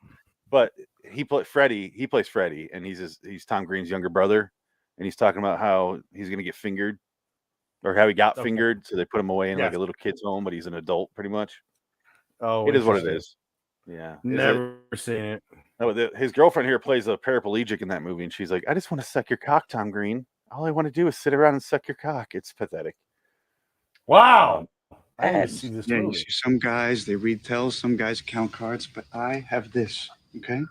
but he plays Freddy, and he's Tom Green's younger brother, and he's talking about how he's gonna get fingered, or how he got fingered, so they put him away in like a little kid's home, but he's an adult pretty much. Oh, it is what it is. Yeah, never seen it. No, his girlfriend here plays a paraplegic in that movie, and she's like, "I just want to suck your cock, Tom Green. All I want to do is sit around and suck your cock." It's pathetic. Wow. I Yeah, haven't seen this movie. you see some guys, they read tells, some guys count cards, but I have this, okay?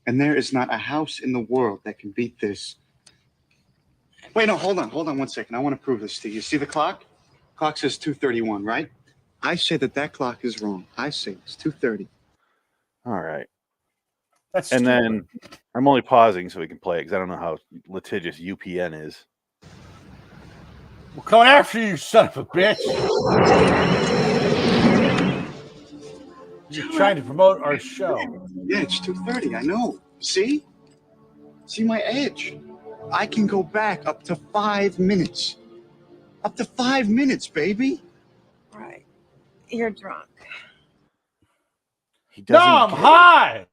And there is not a house in the world that can beat this. Wait, no, hold on 1 second. I want to prove this to you. You see the clock? Clock says 2:31, right? I say that clock is wrong. I say it's 2:30. All right. That's and stupid. then I'm only pausing so we can play it because I don't know how litigious UPN is. We're coming after you, son of a bitch. You're trying to promote our show. Yeah, it's 2:30. I know. See my edge. I can go back up to 5 minutes. Up to 5 minutes, baby. Right. You're drunk. No, I'm high.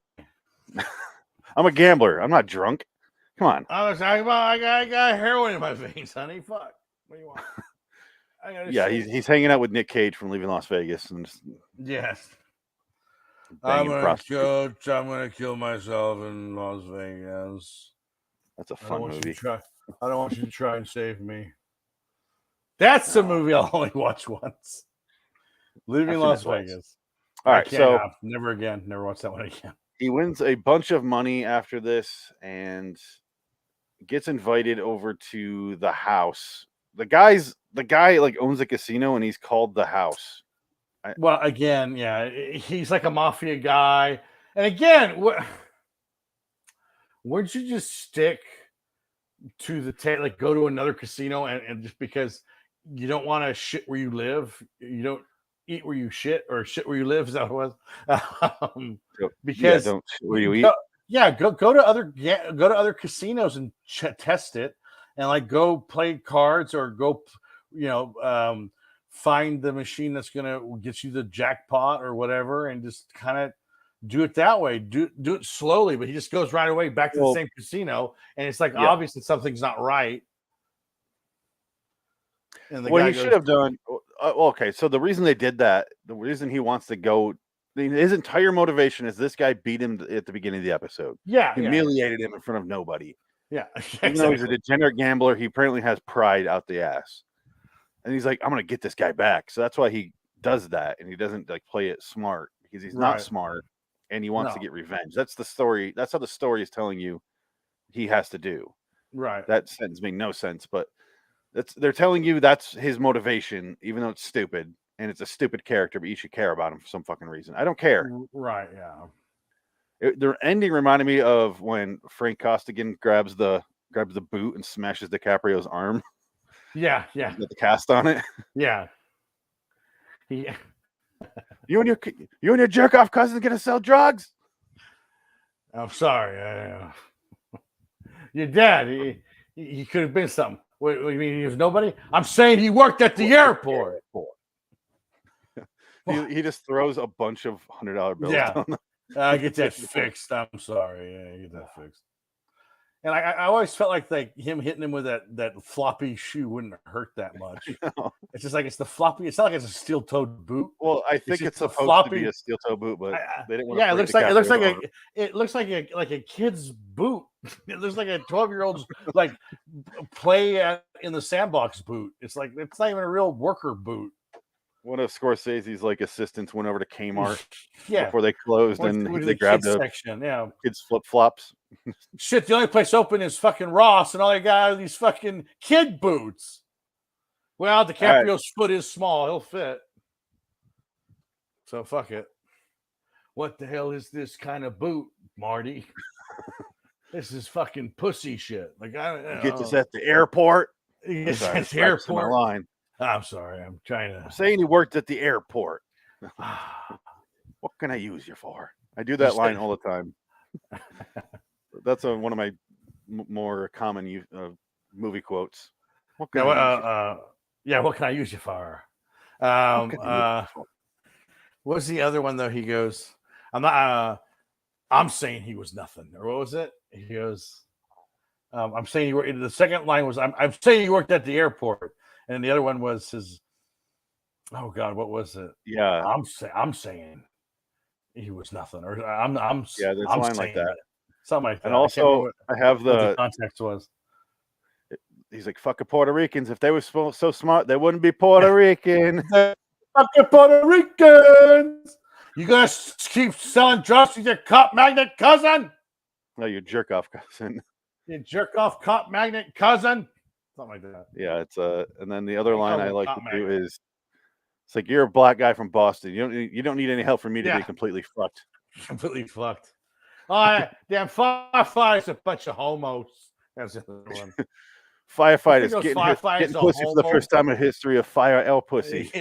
I'm a gambler. I'm not drunk. Come on. I was talking about I got heroin in my veins, honey. Fuck. What do you want? Yeah, he's hanging out with Nick Cage from Leaving Las Vegas, and just yes. I'm gonna kill myself in Las Vegas. That's a fun movie. I don't want you to try and save me. That's a movie I'll only watch once. Leaving Las Vegas. All right, so never again. Never watch that one again. He wins a bunch of money after this and gets invited over to the house. The guy like owns a casino, and he's called the house. Well, again, yeah, he's like a mafia guy. And again, wouldn't you just stick to the like go to another casino and just because you don't want to shit where you live, you don't eat where you shit, or shit where you live? Is that what it was? Because don't shit where you eat. Go to other casinos and test it, and like go play cards or go, find the machine that's gonna get you the jackpot or whatever, and just kind of do it that way. Do it slowly, but he just goes right away back to the same casino, and it's like obvious that something's not right. And what he should have done. Okay, so the reason they did that, the reason he wants to go, his entire motivation is this guy beat him at the beginning of the episode. Yeah, humiliated him in front of nobody. Yeah, exactly. Even though he's a degenerate gambler, he apparently has pride out the ass, and he's like, "I'm gonna get this guy back." So that's why he does that, and he doesn't like play it smart because he's not smart, and he wants to get revenge. That's the story. That's how the story is telling you he has to do. Right. That sentence made no sense, but they're telling you that's his motivation, even though it's stupid and it's a stupid character, but you should care about him for some fucking reason. I don't care. Right? Yeah. The ending reminded me of when Frank Costigan grabs the boot and smashes DiCaprio's arm. Yeah. With the cast on it. Yeah. Yeah. You and your jerk off cousin gonna sell drugs? I'm sorry. Your dad, he could have been something. What you mean he was nobody? I'm saying he worked at the airport. He just throws a bunch of $100 bills. Yeah. Down I get that fixed. I'm sorry. Yeah, get that fixed. And I always felt like him hitting him with that floppy shoe wouldn't hurt that much. No. It's just like it's the floppy. It's not like it's a steel-toed boot. Well, I think it's just supposed to be a steel toe boot, but they didn't want to. Yeah, it looks like a kid's boot. It looks like a 12-year-old's like play in the sandbox boot. It's like it's not even a real worker boot. One of Scorsese's like assistants went over to Kmart Yeah, before they closed, went and to they the grabbed kids a section. Yeah, kids flip flops. shit. The only place open is fucking Ross, and all they got are these fucking kid boots. Well, DiCaprio's foot is small; he'll fit. So fuck it. What the hell is this kind of boot, Marty? This is fucking pussy shit. Like I Get this at the airport. Yes, Sorry, at the airport. Line. I'm sorry. I'm trying to. I'm saying you worked at the airport. What can I use you for? I do that line all the time. That's one of my more common movie quotes. What can what can I use you for? What's the other one though? He goes, I'm not. I'm saying he was nothing. Or what was it? He goes, I'm saying he worked. The second line was, I'm saying he worked at the airport. And the other one was his. Oh God, what was it? Yeah, I'm saying he was nothing, or I'm yeah, there's I'm a line like that, something like that. And also, I have the context was. He's like, "Fucking Puerto Ricans! If they were so smart, they wouldn't be Puerto Rican." Fucking Puerto Ricans! You gonna keep selling drugs to your cop magnet cousin? No, you jerk off cousin. You jerk off cop magnet cousin. Something like that. Yeah, it's and then the other line I like to do is, it's like, you're a black guy from Boston. You don't need any help from me to be completely fucked. Completely fucked. Oh, damn firefighters, a bunch of homos. That's the other one. Firefighters getting pussy for the first time in history of fire L pussy.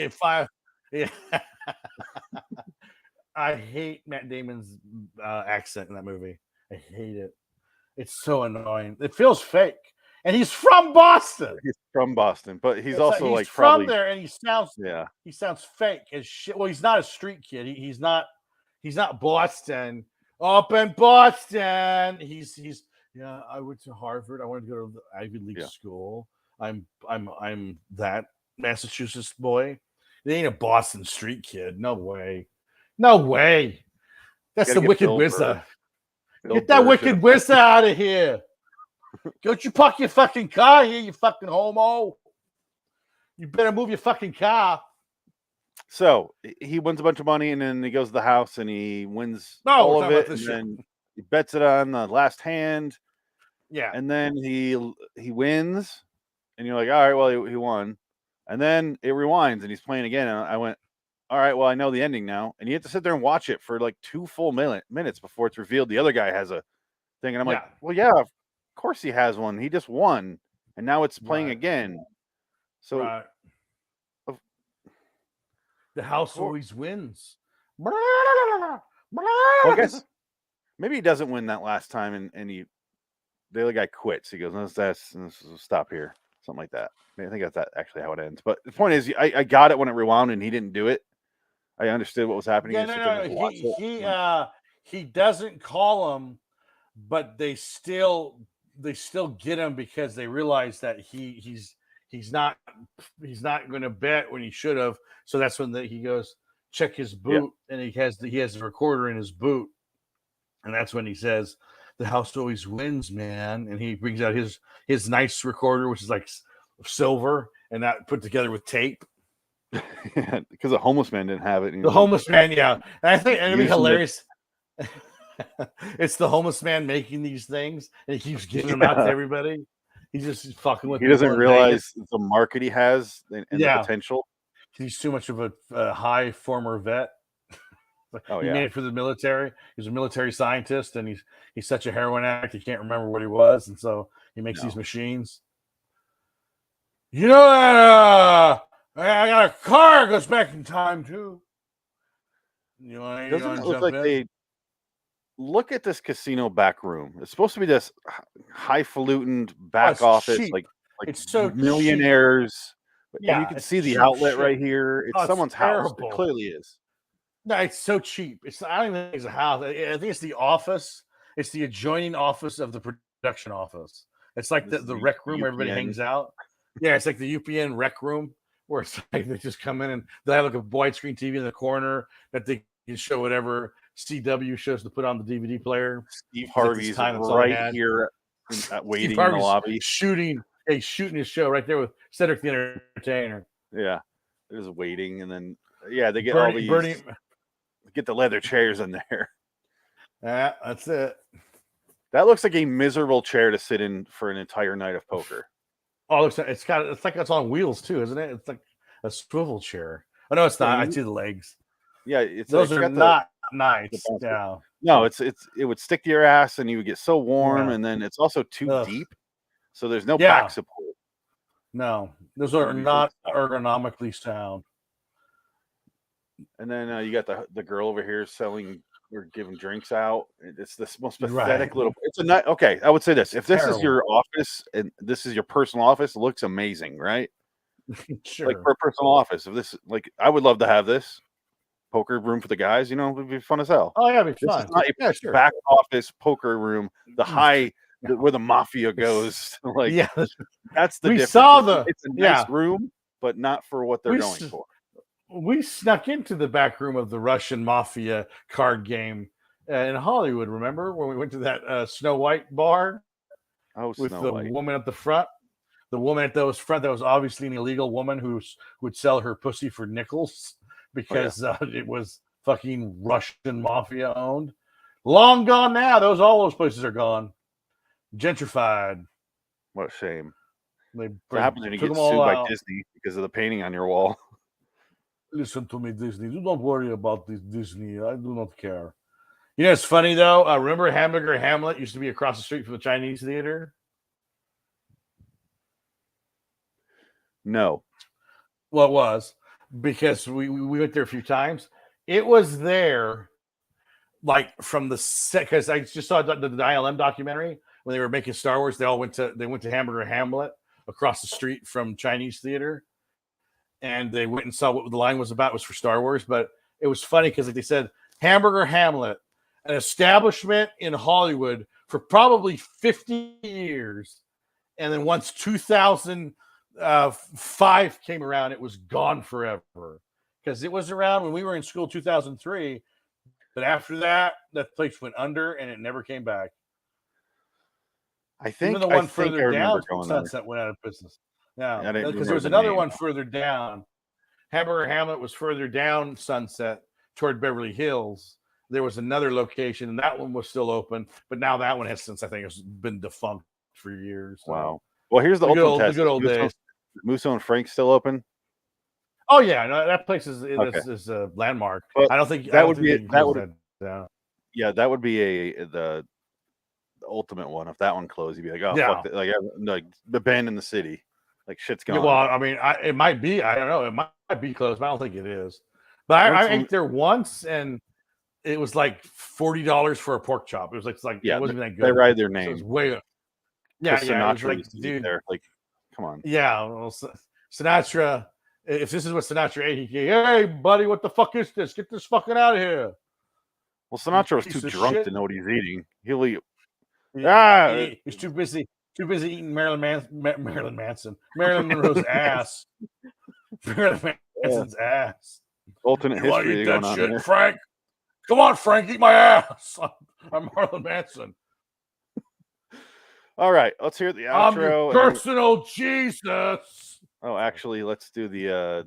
Yeah. I hate Matt Damon's accent in that movie. I hate it. It's so annoying. It feels fake. And he's from Boston. He's from Boston, but he's from probably there, and he sounds fake as shit. Well, he's not a street kid. He's not Boston. Up in Boston. He's I went to Harvard. I wanted to go to the Ivy League school. I'm that Massachusetts boy. They ain't a Boston street kid. No way. That's the Wicked Wizard. Get that Wicked Wizard out of here. Don't you park your fucking car here, you fucking homo. You better move your fucking car. So he wins a bunch of money, and then he goes to the house and he wins all of it, and then he bets it on the last hand. Yeah. And then he wins, and you're like, all right, well, he won. And then it rewinds and he's playing again. And I went, all right, well, I know the ending now. And you have to sit there and watch it for like 2 full minutes before it's revealed the other guy has a thing. And I'm like, well, yeah, of course he has one. He just won. And now it's playing again. So the house always wins. Well, I guess maybe he doesn't win that last time, and the other guy quits. He goes, let's stop here. Something like that. I think that's actually how it ends. But the point is, I got it when it rewound, and he didn't do it. I understood what was happening. Yeah, he doesn't call him, but they still get him because they realize that he's not going to bet when he should have. So that's when he goes check his boot, and he has the recorder in his boot, and that's when he says, "The house always wins, man." And he brings out his nice recorder, which is like silver, and that put together with tape. Yeah, because the homeless man didn't have it. The homeless man, yeah. And I think it'd be hilarious. It's the homeless man making these things, and he keeps giving them out to everybody. He's just fucking with. He doesn't realize the market he has and the potential. He's too much of a high former vet. He made it for the military. He's a military scientist, and he's such a heroin addict he can't remember what he was, and so he makes these machines. You know that I got a car that goes back in time too. Doesn't it look like they look at this casino back room? It's supposed to be this highfalutin back office, cheap. like it's so millionaires. Cheap. Yeah, you can see the outlet right here. It's someone's house. It clearly is. No, it's so cheap. I don't even think it's a house. I think it's the office. It's the adjoining office of the production office. It's like This the is rec room where everybody UPN. hangs out. Yeah, it's like the UPN rec room where it's like they just come in and they have like a widescreen TV in the corner that they can show whatever CW shows to put on the DVD player. Steve It's like this Harvey's time, that's all they right had. here waiting Steve in the Harvey's lobby. shooting his show right there with Cedric the Entertainer. Yeah, they're just waiting, and then they get all these. Get the leather chairs in there. Yeah, that's it. That looks like a miserable chair to sit in for an entire night of poker. Oh, it's like it's on wheels too, isn't it? It's like a swivel chair. Oh no, it's not. I see the legs. Yeah, those are not nice. Yeah. No, it would stick to your ass, and you would get so warm, and then it's also too deep, so there's no back support. No, those are not ergonomically sound. And then you got the girl over here selling or giving drinks out. It's this most pathetic little. It's a night. Okay, I would say this: if this is your office and this is your personal office, it looks amazing, right? Sure. Like for a personal office, if this, like, I would love to have this poker room for the guys. You know, it'd be fun as hell. Oh yeah, it'd be This fun. is not your back office poker room. The high. Where the mafia goes, like that's the difference. It's a nice room, but not for what they're going for. We snuck into the back room of the Russian mafia card game in Hollywood. Remember when we went to that Snow White bar? Oh, with Snow the White. woman at the front. The woman at the front that was obviously an illegal woman who would sell her pussy for nickels because it was fucking Russian mafia owned. Long gone now. All those places are gone. Gentrified. What a shame. What happens when you get sued by Disney because of the painting on your wall? Listen to me, Disney. Do not worry about this, Disney. I do not care. You know, it's funny though. Remember Hamburger Hamlet used to be across the street from the Chinese theater? No. Well, it was because we went there a few times. It was there, like from the set, because I just saw the ILM documentary when they were making Star Wars. They went to Hamburger Hamlet across the street from Chinese theater, and they went and saw what the line was about. It was for Star Wars, but it was funny because, like they said, Hamburger Hamlet, an establishment in Hollywood for probably 50 years, and then once 2005 came around, it was gone forever because it was around when we were in school, 2003. But after that place went under, and it never came back. I think even the one further down, Sunset went out of business. Yeah, because there was another one further down. Hamburger Hamlet was further down Sunset toward Beverly Hills. There was another location, and that one was still open, but now that one has since I think has been defunct for years. So. Wow. Well, here's the ultimate test. The good old days. Musso and Frank still open? Oh yeah, no, that place is a landmark. Well, I don't think that would be the ultimate one. If that one closed, you'd be like, oh, fuck that. Like the band in the city, like shit's gone. Well, I mean, it might be. I don't know. It might be closed, but I don't think it is. But I ate there once, and it was like $40 for a pork chop. It was like it wasn't even that good. They ride their name. So it was way. Sinatra used to be there. Like, come on. Yeah, well, Sinatra. If this is what Sinatra ate, hey buddy, what the fuck is this? Get this fucking out of here. Well, Sinatra was too drunk to know what he's eating. He'll eat. He's too busy eating Marilyn Monroe's ass. Marilyn Manson's ass. Alternate history going on shit, there. Frank. Come on, Frank, eat my ass. I'm Marilyn Manson. All right, let's hear the outro. I'm your personal Jesus. Oh, actually, let's do the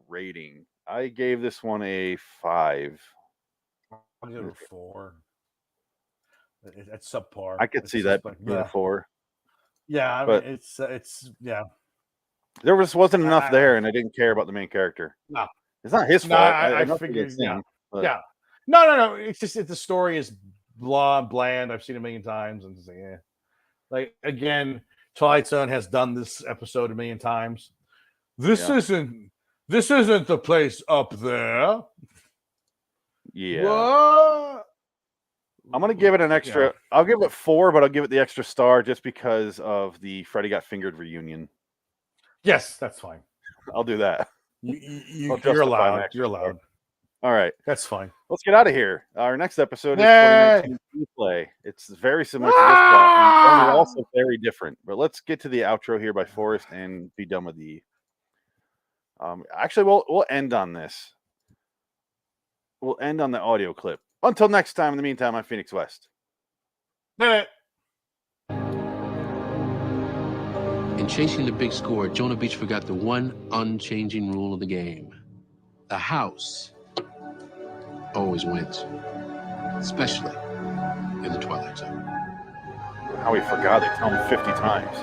rating. I gave this one a 5. I'll give it a 4. That's subpar. I could see that being a 4. Yeah, I mean, it's yeah. There wasn't enough there, and I didn't care about the main character. No, it's not his fault. I figured. Yeah. No. It's just the story is bland. I've seen it a million times, and like again, Twilight Zone has done this episode a million times. This isn't the place up there. Yeah. What? I'm gonna give it an extra. Yeah. I'll give it 4, but I'll give it the extra star just because of the Freddy Got Fingered reunion. Yes, that's fine. I'll do that. You're allowed. You're allowed. All right. That's fine. Let's get out of here. Our next episode is Yay! 2019 Replay. It's very similar to this plot, and only also very different. But let's get to the outro here by Forrest and be done with the. Actually, we'll end on this. We'll end on the audio clip. Until next time. In the meantime, I'm Phoenix West. Did it. In chasing the big score, Jonah Beach forgot the one unchanging rule of the game. The house always wins, especially in the Twilight Zone. How we forgot they tell him 50 times.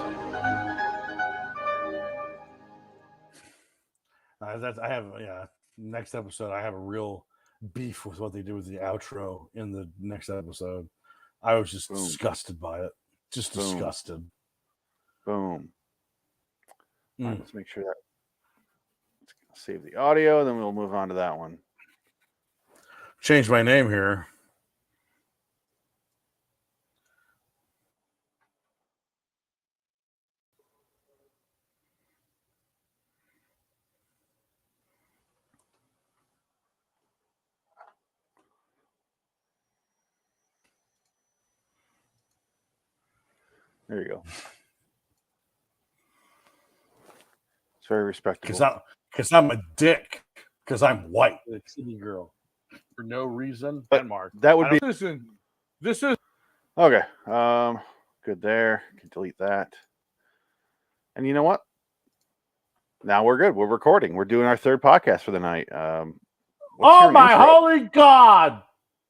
Next episode, I have a real beef with what they did with the outro in the next episode. I was just disgusted by it. Just disgusted. Boom. All right, let's make sure that. Let's save the audio, then we'll move on to that one. Change my name here. There you go. It's very respectable. Because I'm a dick. Because I'm white. The city girl. For no reason. But Denmark. that would be. This is. Okay. Good there. Can delete that. And you know what? Now we're good. We're recording. We're doing our third podcast for the night. Oh my holy God!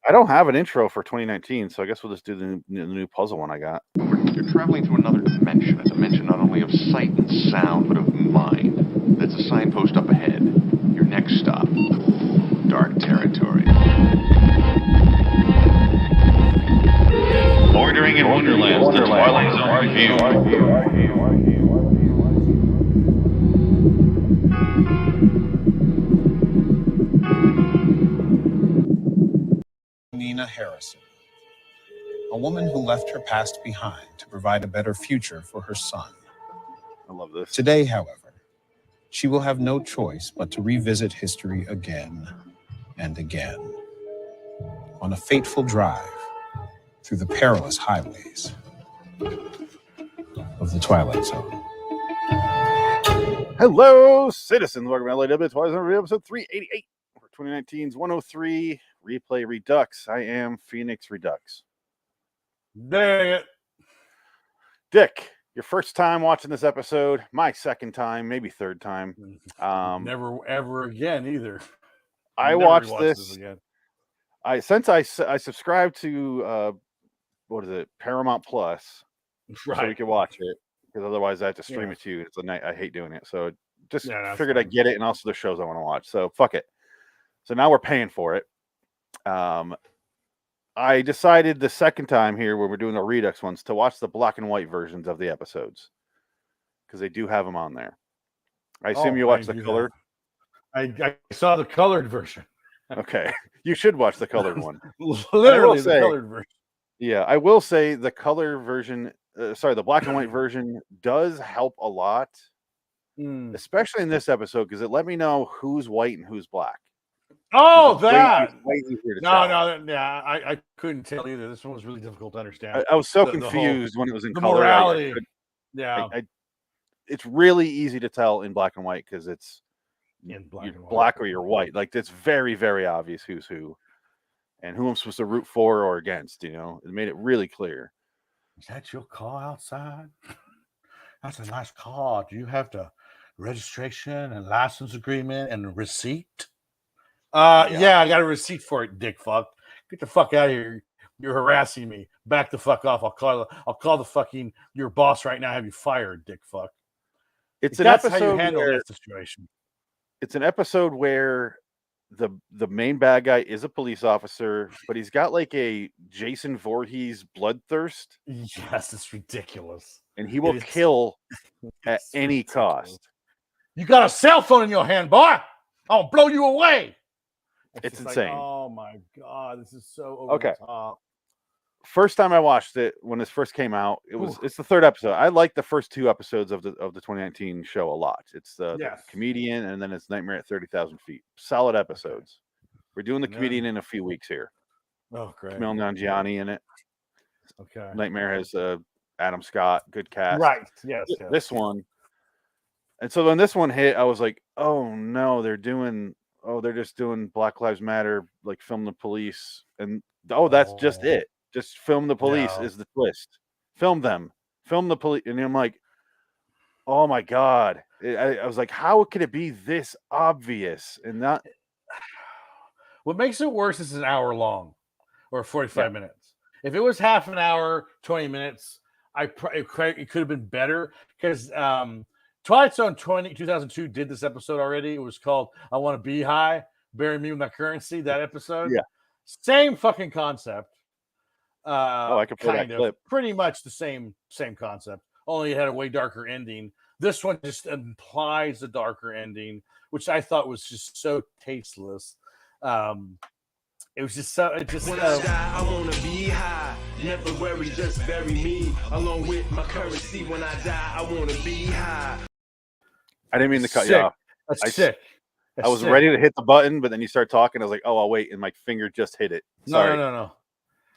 I don't have an intro for 2019, so I guess we'll just do the new puzzle one I got. You're traveling through another dimension, a dimension not only of sight and sound, but of mind. There's a signpost up ahead. Your next stop, dark territory. Bordering in Wonderland, the Twilight Zone review. Nina Harrison, a woman who left her past behind to provide a better future for her son. I love this. Today, however, she will have no choice but to revisit history again and again on a fateful drive through the perilous highways of the Twilight Zone. Hello, citizens. Welcome to LIW Twilight Zone review episode 388 for 2019's 103 Replay Redux. I am Phoenix Redux. Dang it. Dick, your first time watching this episode, my second time, maybe third time. Never ever again either. I watched this again. I subscribed to what is it, Paramount Plus, right, so we could watch it, because otherwise I have to stream it too. It's a night I hate doing it, so just figured I'd get it, and also the shows I want to watch. So fuck it. So now we're paying for it. I decided the second time here, when we're doing the Redux ones, to watch the black and white versions of the episodes, because they do have them on there. I assume you watched the color. I saw the colored version. Okay, you should watch the colored one. Literally the colored version. Yeah, I will say the color version, the black and white version does help a lot, especially in this episode, because it let me know who's white and who's black. Oh, that! Way easier to no, tell. no, yeah, I couldn't tell either. This one was really difficult to understand. I was so confused when it was in color. Morality. It's really easy to tell in black and white, because it's in black or you're white. Like, it's very, very obvious who's who and who I'm supposed to root for or against. You know, it made it really clear. Is that your car outside? That's a nice car. Do you have the registration and license agreement and receipt? Yeah, I got a receipt for it, dick fuck. Get the fuck out of here. You're harassing me. Back the fuck off. I'll call the fucking your boss right now. Have you fired, dick fuck. That's how you handle that situation. It's an episode where the main bad guy is a police officer, but he's got like a Jason Voorhees bloodthirst. Yes, it's ridiculous. And he will kill at any cost. You got a cell phone in your hand, boy. I'll blow you away. It's insane. Like, oh my God, this is so over the top. First time I watched it, when this first came out, it's the third episode. I like the first two episodes of the 2019 show a lot. It's the comedian, and then it's Nightmare at 30,000 Feet. Solid episodes. We're doing the comedian in a few weeks here. Oh, great. Camille Nanjiani in it. Okay. Nightmare has Adam Scott, good cast. Right. Yes. This one. And so when this one hit, I was like, oh no, they're just doing Black Lives Matter, like film the police. And that's just it. Just film the police is the twist. Film them. Film the police. And I'm like, oh my God. I was like, how could it be this obvious and not? What makes it worse is an hour long or 45 minutes. If it was half an hour, 20 minutes, it could have been better because Twilight Zone 2002 did this episode already. It was called I Want to Be High, Bury Me With My Currency, that episode. Yeah. Same fucking concept. I can play that clip. Pretty much the same concept, only it had a way darker ending. This one just implies a darker ending, which I thought was just so tasteless. It was just so. When I die, I wanna be high. Never worry, just bury me along with my currency. When I die, I wanna be high. I didn't mean to cut you off. That's sick. I was ready to hit the button, but then you start talking. I was like, "Oh, I'll wait," and my finger just hit it. Sorry. No.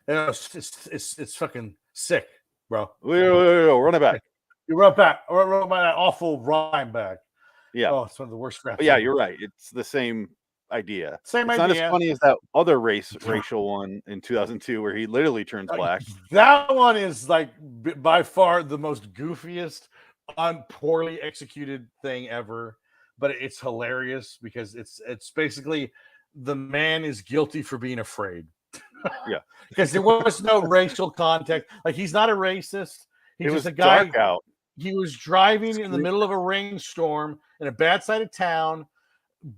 It's fucking sick, bro. Wait, run it back. You run back. Run that awful rhyme back. Yeah. Oh, it's one of the worst raps. But yeah, you're right. It's the same idea. It's not as funny as that other racial one in 2002 where he literally turns black. That one is like by far the most goofiest, poorly executed thing ever. But it's hilarious because it's basically the man is guilty for being afraid. Yeah, because there was no racial context. Like he's not a racist. He's just a guy. Dark out. He was driving in the middle of a rainstorm in a bad side of town.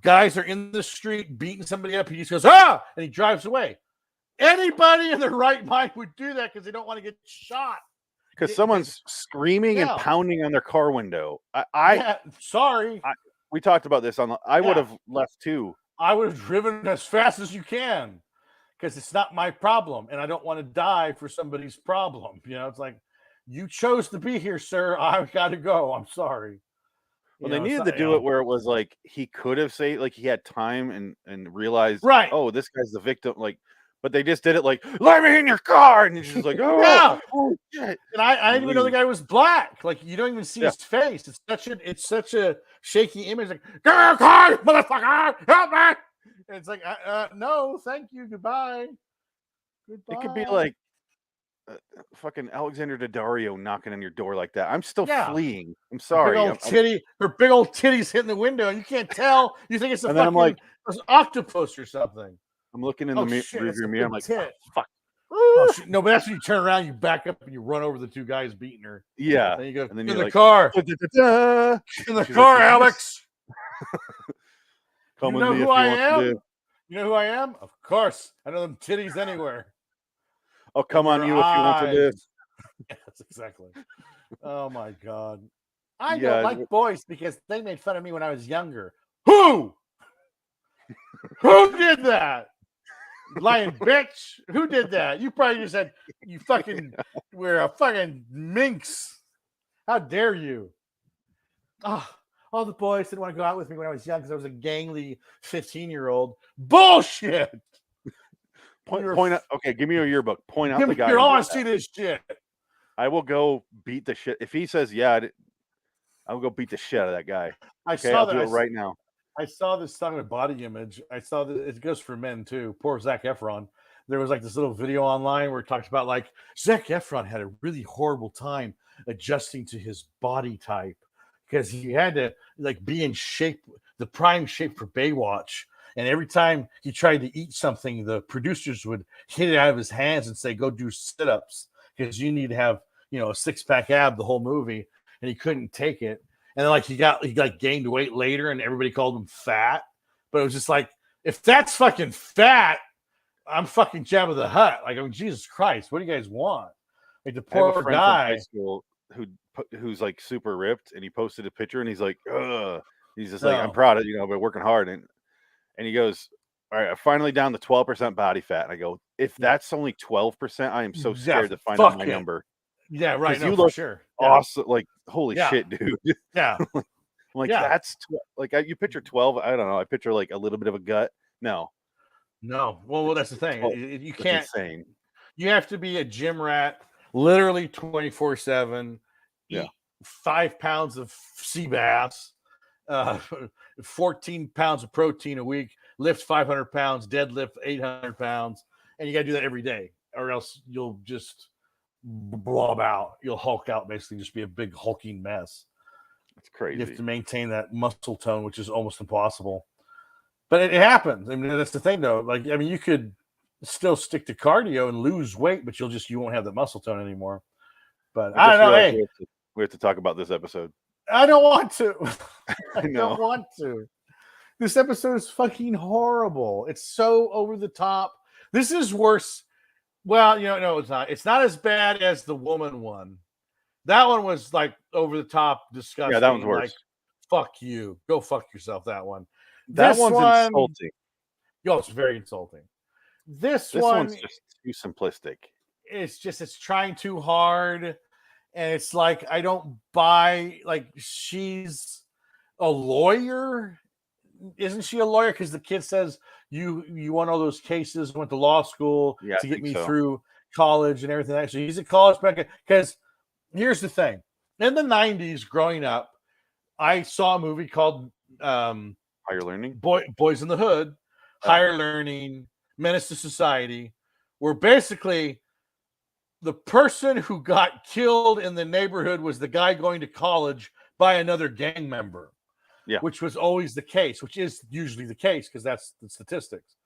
Guys are in the street beating somebody up. He just goes, and he drives away. Anybody in their right mind would do that because they don't want to get shot. Because someone's screaming and pounding on their car window. We talked about this I would have left too. I would have driven as fast as you can because it's not my problem. And I don't want to die for somebody's problem. It's like, you chose to be here, sir. I've got to go. I'm sorry. Well, they needed to do it where it was like he could have said like he had time and realized, right? Oh, this guy's the victim. Like, but they just did it like, let me in your car, and he's just like, oh shit. And I didn't even know the guy was black. Like you don't even see his face. It's such a shaky image. Like, get in your car, motherfucker, help me. And it's like, no, thank you, goodbye. It could be like fucking Alexander Daddario knocking on your door like that. I'm still fleeing. I'm sorry. Her big old titties hitting the window, and you can't tell. You think it's an octopus or something. I'm looking in the rearview mirror. I'm like, fuck. Oh, no, but that's when you turn around, you back up, and you run over the two guys beating her. Yeah. Then you go and then in you're the car. In the car, Alex. Come you know who I am? You know who I am? Of course. I know them titties anywhere. I'll come on you if you want to live. Yes, exactly. Oh my God. I don't like boys because they made fun of me when I was younger. Who? Who did that? Lying bitch. Who did that? You probably just said you fucking were a fucking minx. How dare you? All the boys didn't want to go out with me when I was young because I was a gangly 15-year-old. Bullshit. Point out. Okay, give me your yearbook. Point out the guy. You're all see this shit. I will go beat the shit. If he says I will go beat the shit out of that guy. I'll do it right now. I saw this talking about body image. I saw that it goes for men too. Poor Zac Efron. There was like this little video online where it talks about like Zac Efron had a really horrible time adjusting to his body type because he had to like be in shape, the prime shape for Baywatch. And every time he tried to eat something, the producers would hit it out of his hands and say, go do sit-ups because you need to have, a six-pack ab the whole movie. And he couldn't take it. And then like he got gained weight later and everybody called him fat. But it was just like, if that's fucking fat, I'm fucking Jabba the Hutt. Like, Jesus Christ, what do you guys want? Like the poor guy from high school who's like super ripped, and he posted a picture and he's like, ugh. He's just like, I'm proud of but working hard. And he goes, all right, I'm finally down to 12% body fat. And I go, if that's only 12%, I am so scared to find out my number. Yeah, right. No, you look sure. Awesome. Like, holy shit, dude. Yeah. I'm like, that's like, you picture 12. I don't know. I picture like a little bit of a gut. No. No. Well, that's the thing. Well, You it's can't. insane. You have to be a gym rat, literally 24/7. Yeah. Eat 5 pounds of sea bass, 14 pounds of protein a week, lift 500 pounds, deadlift 800 pounds, and you got to do that every day, or else you'll just blob out. You'll hulk out, basically, just be a big hulking mess. It's crazy. You have to maintain that muscle tone, which is almost impossible. But it happens. I mean, that's the thing, though. Like, I mean, you could still stick to cardio and lose weight, but you won't have that muscle tone anymore. But I don't know. Hey, we have to talk about this episode. I don't want to. I know. don't want to. This episode is fucking horrible. It's so over the top. This is worse. Well, no, it's not. It's not as bad as the woman one. That one was like over the top, disgusting. Yeah, that one's worse. Like, fuck you. Go fuck yourself. That one. That one's insulting. Yo, it's very insulting. This one's just too simplistic. It's trying too hard. And it's like, I don't buy, like, she's a lawyer. Isn't she a lawyer? Because the kid says you won all those cases, went to law school to get me through college and everything. Actually, he's a college bracket. Because here's the thing. In the 90s, growing up, I saw a movie called Higher Learning? Boys in the Hood, Higher Learning, Menace to Society, where basically the person who got killed in the neighborhood was the guy going to college by another gang member. Yeah. Which was always the case, which is usually the case because that's the statistics.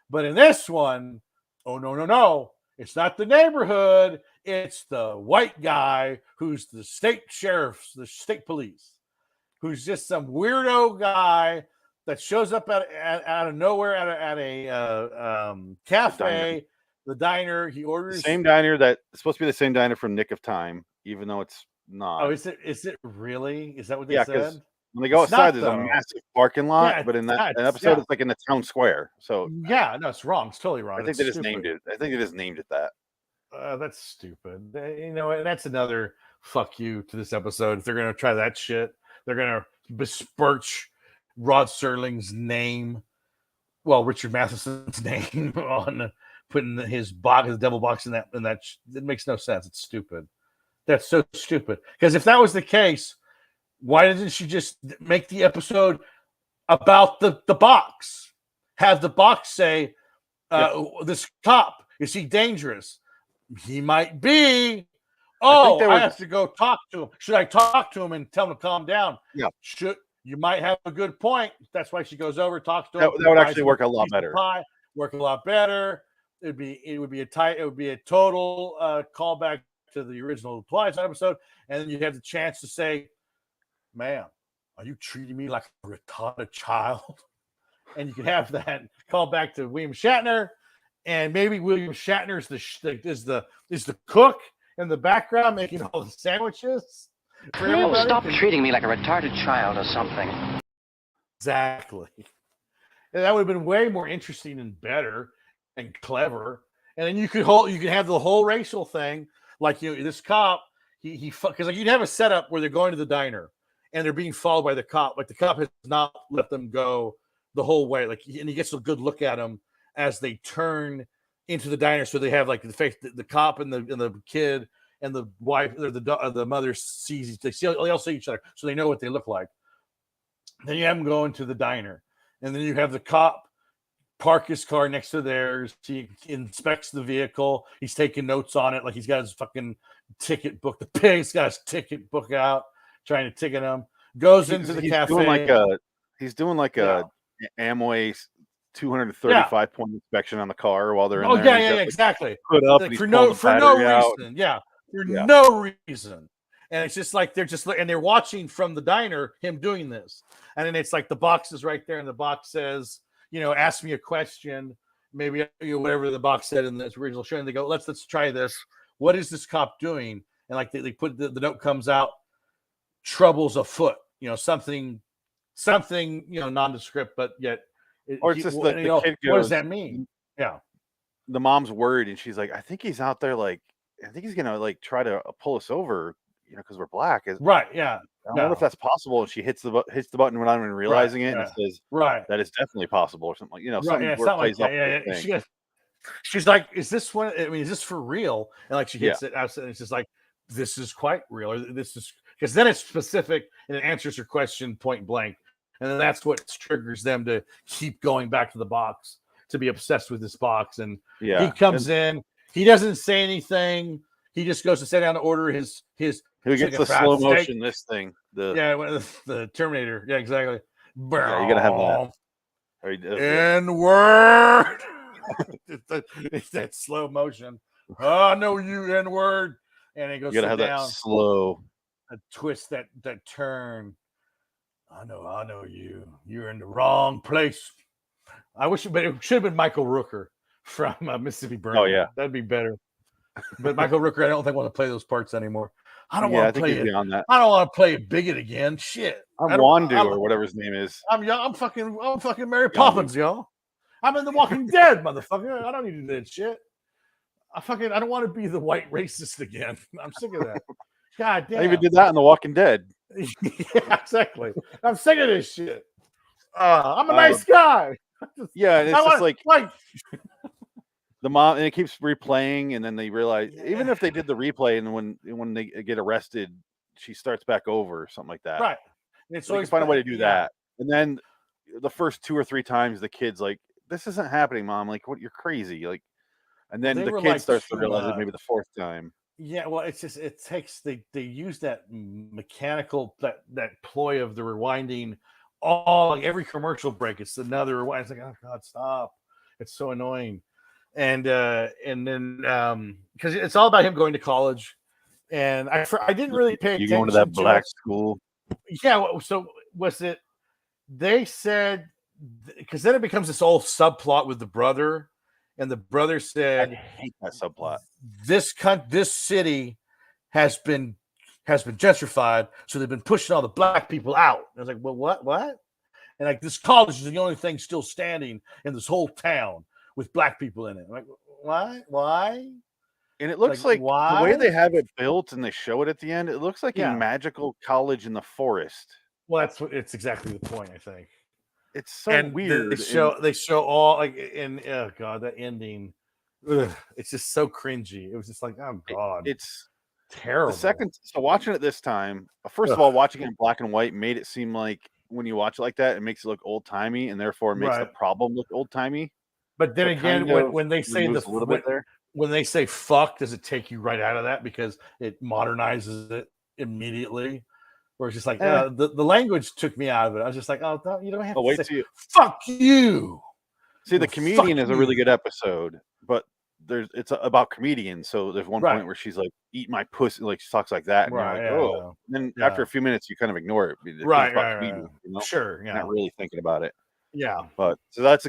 But in this one, oh, no. It's not the neighborhood. It's the white guy who's the state sheriff, the state police, who's just some weirdo guy that shows up out of nowhere at a cafe, the diner. He orders the same diner that's supposed to be the same diner from Nick of Time, even though it's not. Oh, is it really? Is that what they said? When they go outside, there's a massive parking lot, but in that episode, it's like in the town square. So no, it's wrong. It's totally wrong. I think they just named it. I think they just named it that. That's stupid. And that's another fuck you to this episode. If they're gonna try that shit, they're gonna besmirch Rod Serling's name, Richard Matheson's name on putting his box, the devil box in that. It makes no sense. It's stupid. That's so stupid. Because if that was the case, why didn't she just make the episode about the box? Have the box say, this cop, is he dangerous? He might be. Oh, I have to go talk to him. Should I talk to him and tell him to calm down? Yeah. You might have a good point. That's why she goes over, talks to him. That would actually work a lot better. Work a lot better. It would be a total callback to the original Twilight episode, and then you have the chance to say, "Ma'am, are you treating me like a retarded child?" And you can have that call back to William Shatner, and maybe William Shatner is the cook in the background making all the sandwiches. Stop treating me like a retarded child or something. Exactly. And that would have been way more interesting and better and clever. And then you could have the whole racial thing, like this cop, because you'd have a setup where they're going to the diner and they're being followed by the cop. Like the cop has not let them go the whole way. Like, and he gets a good look at them as they turn into the diner. So they have like the face, the cop and the kid and the wife or the mother they all see each other, so they know what they look like. Then you have them go into the diner, and then you have the cop park his car next to theirs. He inspects the vehicle. He's taking notes on it, like he's got his fucking ticket book. The pig's got his ticket book out, trying to ticket him. Goes into the cafe. He's doing like a Amway 235 point inspection on the car while they're in there. Yeah, exactly. Put up like for no reason. No reason. And it's just like they're watching from the diner him doing this. And then it's like the box is right there, and the box says, ask me a question, maybe whatever the box said in this original show. And they go, let's try this. What is this cop doing? And like they put the note comes out, troubles afoot, something nondescript, but yet or it's just the kid goes, what does that mean? Yeah. The mom's worried, and she's like, I think he's out there, like, I think he's gonna like try to pull us over. because we're black. Right? Yeah. I wonder if that's possible. And she hits the button without even realizing it, and it says, that is definitely possible, or something like something Right, where it plays up. She's like, is this one? I mean, is this for real? And like she hits it out, and it's just like, this is quite real, or this is because then it's specific and it answers her question point blank, and then that's what triggers them to keep going back to the box, to be obsessed with this box. And he comes in, he doesn't say anything. He just goes to sit down to order his. Who gets the slow motion? This thing, the Terminator. Yeah, exactly. Yeah, you gotta have that. N-word. It's that slow motion. Oh, no, you N-word. And it goes you gotta have down. That slow twist, that turn. I know you. You're in the wrong place. I wish, but it should have been Michael Rooker from Mississippi Burning. Oh yeah, that'd be better. But Michael Rooker, I don't think want to play those parts anymore. I don't want to play it. I don't want to play Bigot again. Shit. I'm Wandu or whatever his name is. I'm fucking Mary Poppins, y'all. I'm in The Walking Dead, motherfucker. I don't need to do that shit. I don't want to be the white racist again. I'm sick of that. God damn. I even did that in The Walking Dead. Yeah, exactly. I'm sick of this shit. I'm a nice guy. Yeah, and it's just like the mom, and it keeps replaying, and then they realize even if they did the replay, and when they get arrested, she starts back over or something like that. Right. And so you can find a way to do that. And then the first 2 or 3 times, the kid's like, "This isn't happening, Mom. Like, what? You're crazy." Like, and then the kid starts to realize it maybe the 4th time. Yeah, well, it's just they use that mechanical that ploy of the rewinding. All like every commercial break, it's another rewind. It's like, oh God, stop! It's so annoying. And then because it's all about him going to college, and I didn't really pay attention. You going to that black school? Yeah. So was it? They said because then it becomes this whole subplot with the brother, and the brother said, "I hate that subplot. This city has been gentrified, so they've been pushing all the black people out." I was like, "Well, what?" And like this college is the only thing still standing in this whole town with black people in it. I'm like, why? And it looks like the way they have it built and they show it at the end, it looks like a magical college in the forest. Well, it's exactly the point, I think. It's so weird. They show all like oh God, that ending. Ugh, it's just so cringy. It was just like, oh God, it's terrible. So watching it this time, first of all, watching it in black and white made it seem like when you watch it like that, it makes it look old timey, and therefore it makes the problem look old timey. But then again, when they say when they say fuck, does it take you right out of that because it modernizes it immediately? Or it's just like the language took me out of it. I was just like, oh, no, you don't have to say fuck you. See, the comedian is a really good episode, but it's about comedians. So there's one point where she's like, "Eat my pussy," like she talks like that, and you're like, "Oh." And then after a few minutes, you kind of ignore it. Right. You know? Sure. Yeah. Not really thinking about it. Yeah. But so that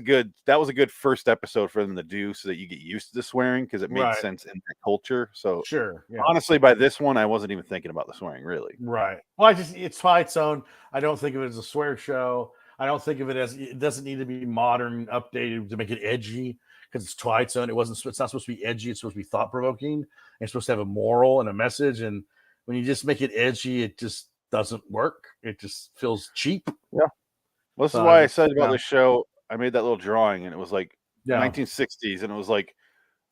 was a good first episode for them to do, so that you get used to the swearing because it made sense in that culture. So sure. Yeah. Honestly, by this one, I wasn't even thinking about the swearing really. Right. Well, it's Twilight Zone. I don't think of it as a swear show. I don't think of it as it doesn't need to be modern, updated to make it edgy because it's Twilight Zone. It's not supposed to be edgy. It's supposed to be thought provoking. It's supposed to have a moral and a message. And when you just make it edgy, it just doesn't work. It just feels cheap. Yeah. Well, this is why I said about this show. I made that little drawing, and it was like 1960s, and it was like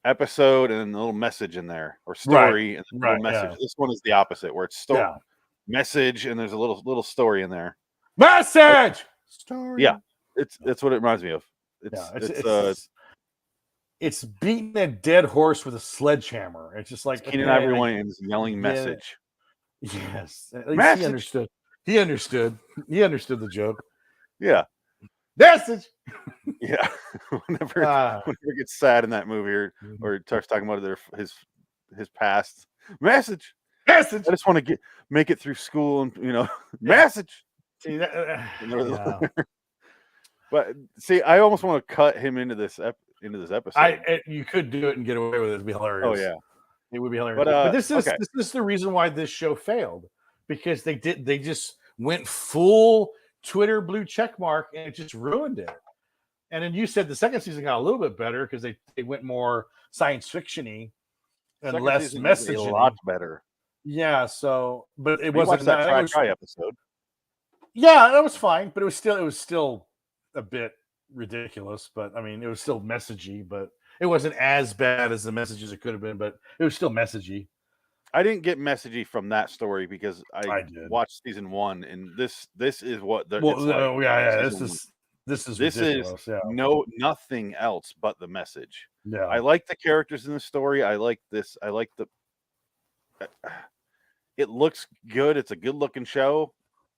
episode and a little message in there, or story and a little message. Yeah. This one is the opposite, where it's story, message, and there's a little story in there. Message story. Yeah, it's what it reminds me of. It's beating a dead horse with a sledgehammer. It's just like Keenan Ivory Wayans yelling message. Yes, at least he understood. He understood the joke. Yeah. Message. Yeah. whenever it gets sad in that movie or it starts talking about his past. Message. I just want to make it through school and message. See that, But see, I almost want to cut him into this episode. You could do it and get away with it. It'd be hilarious. Oh yeah. It would be hilarious. But this is the reason why this show failed, because they just went full Twitter blue check mark and it just ruined it. And then you said the second season got a little bit better because they went more science fiction-y and less messaging. A lot better. Yeah, so but it We wasn't watched that it Try was, Try episode. yeah, that was fine, but it was still a bit ridiculous. But I mean, it was still messagey, but it wasn't as bad as the messages it could have been. But it was still messagey. I didn't get messagey from that story because I did. watched season 1, and this is what it's Well, like. yeah, Season 1. this is This ridiculous. is Yeah, nothing else but the message. yeah. I like the characters in the story. I like this. I like the. It looks good. It's a good looking show.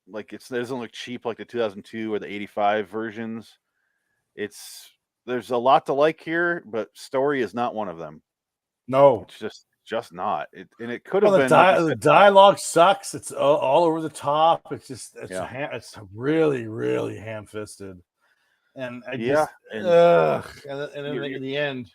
Like it doesn't look cheap like the 2002 or the 85 versions. There's a lot to like here, but story is not one of them. No, It's just not. It could have well, been. Like the dialogue sucks. It's all over the top. It's just Yeah. it's really really ham fisted, and I Yeah, just and and then in the end,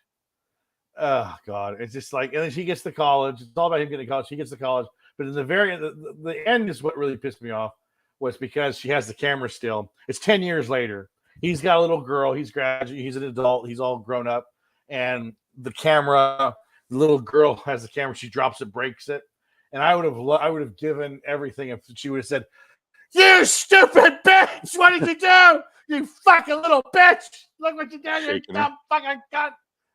oh god, it's just like, and then she gets to college. It's all about him getting to college. She gets to college, but in the end is what really pissed me off, was because she has the camera still. It's 10 years later. He's got a little girl. He's graduated. He's an adult. He's all grown up, and the little girl has the camera. She drops it, breaks it, and I would have given everything if she would have said, "You stupid bitch! What did you do? You fucking little bitch! Look what you did, you Shaking dumb fucking cunt!"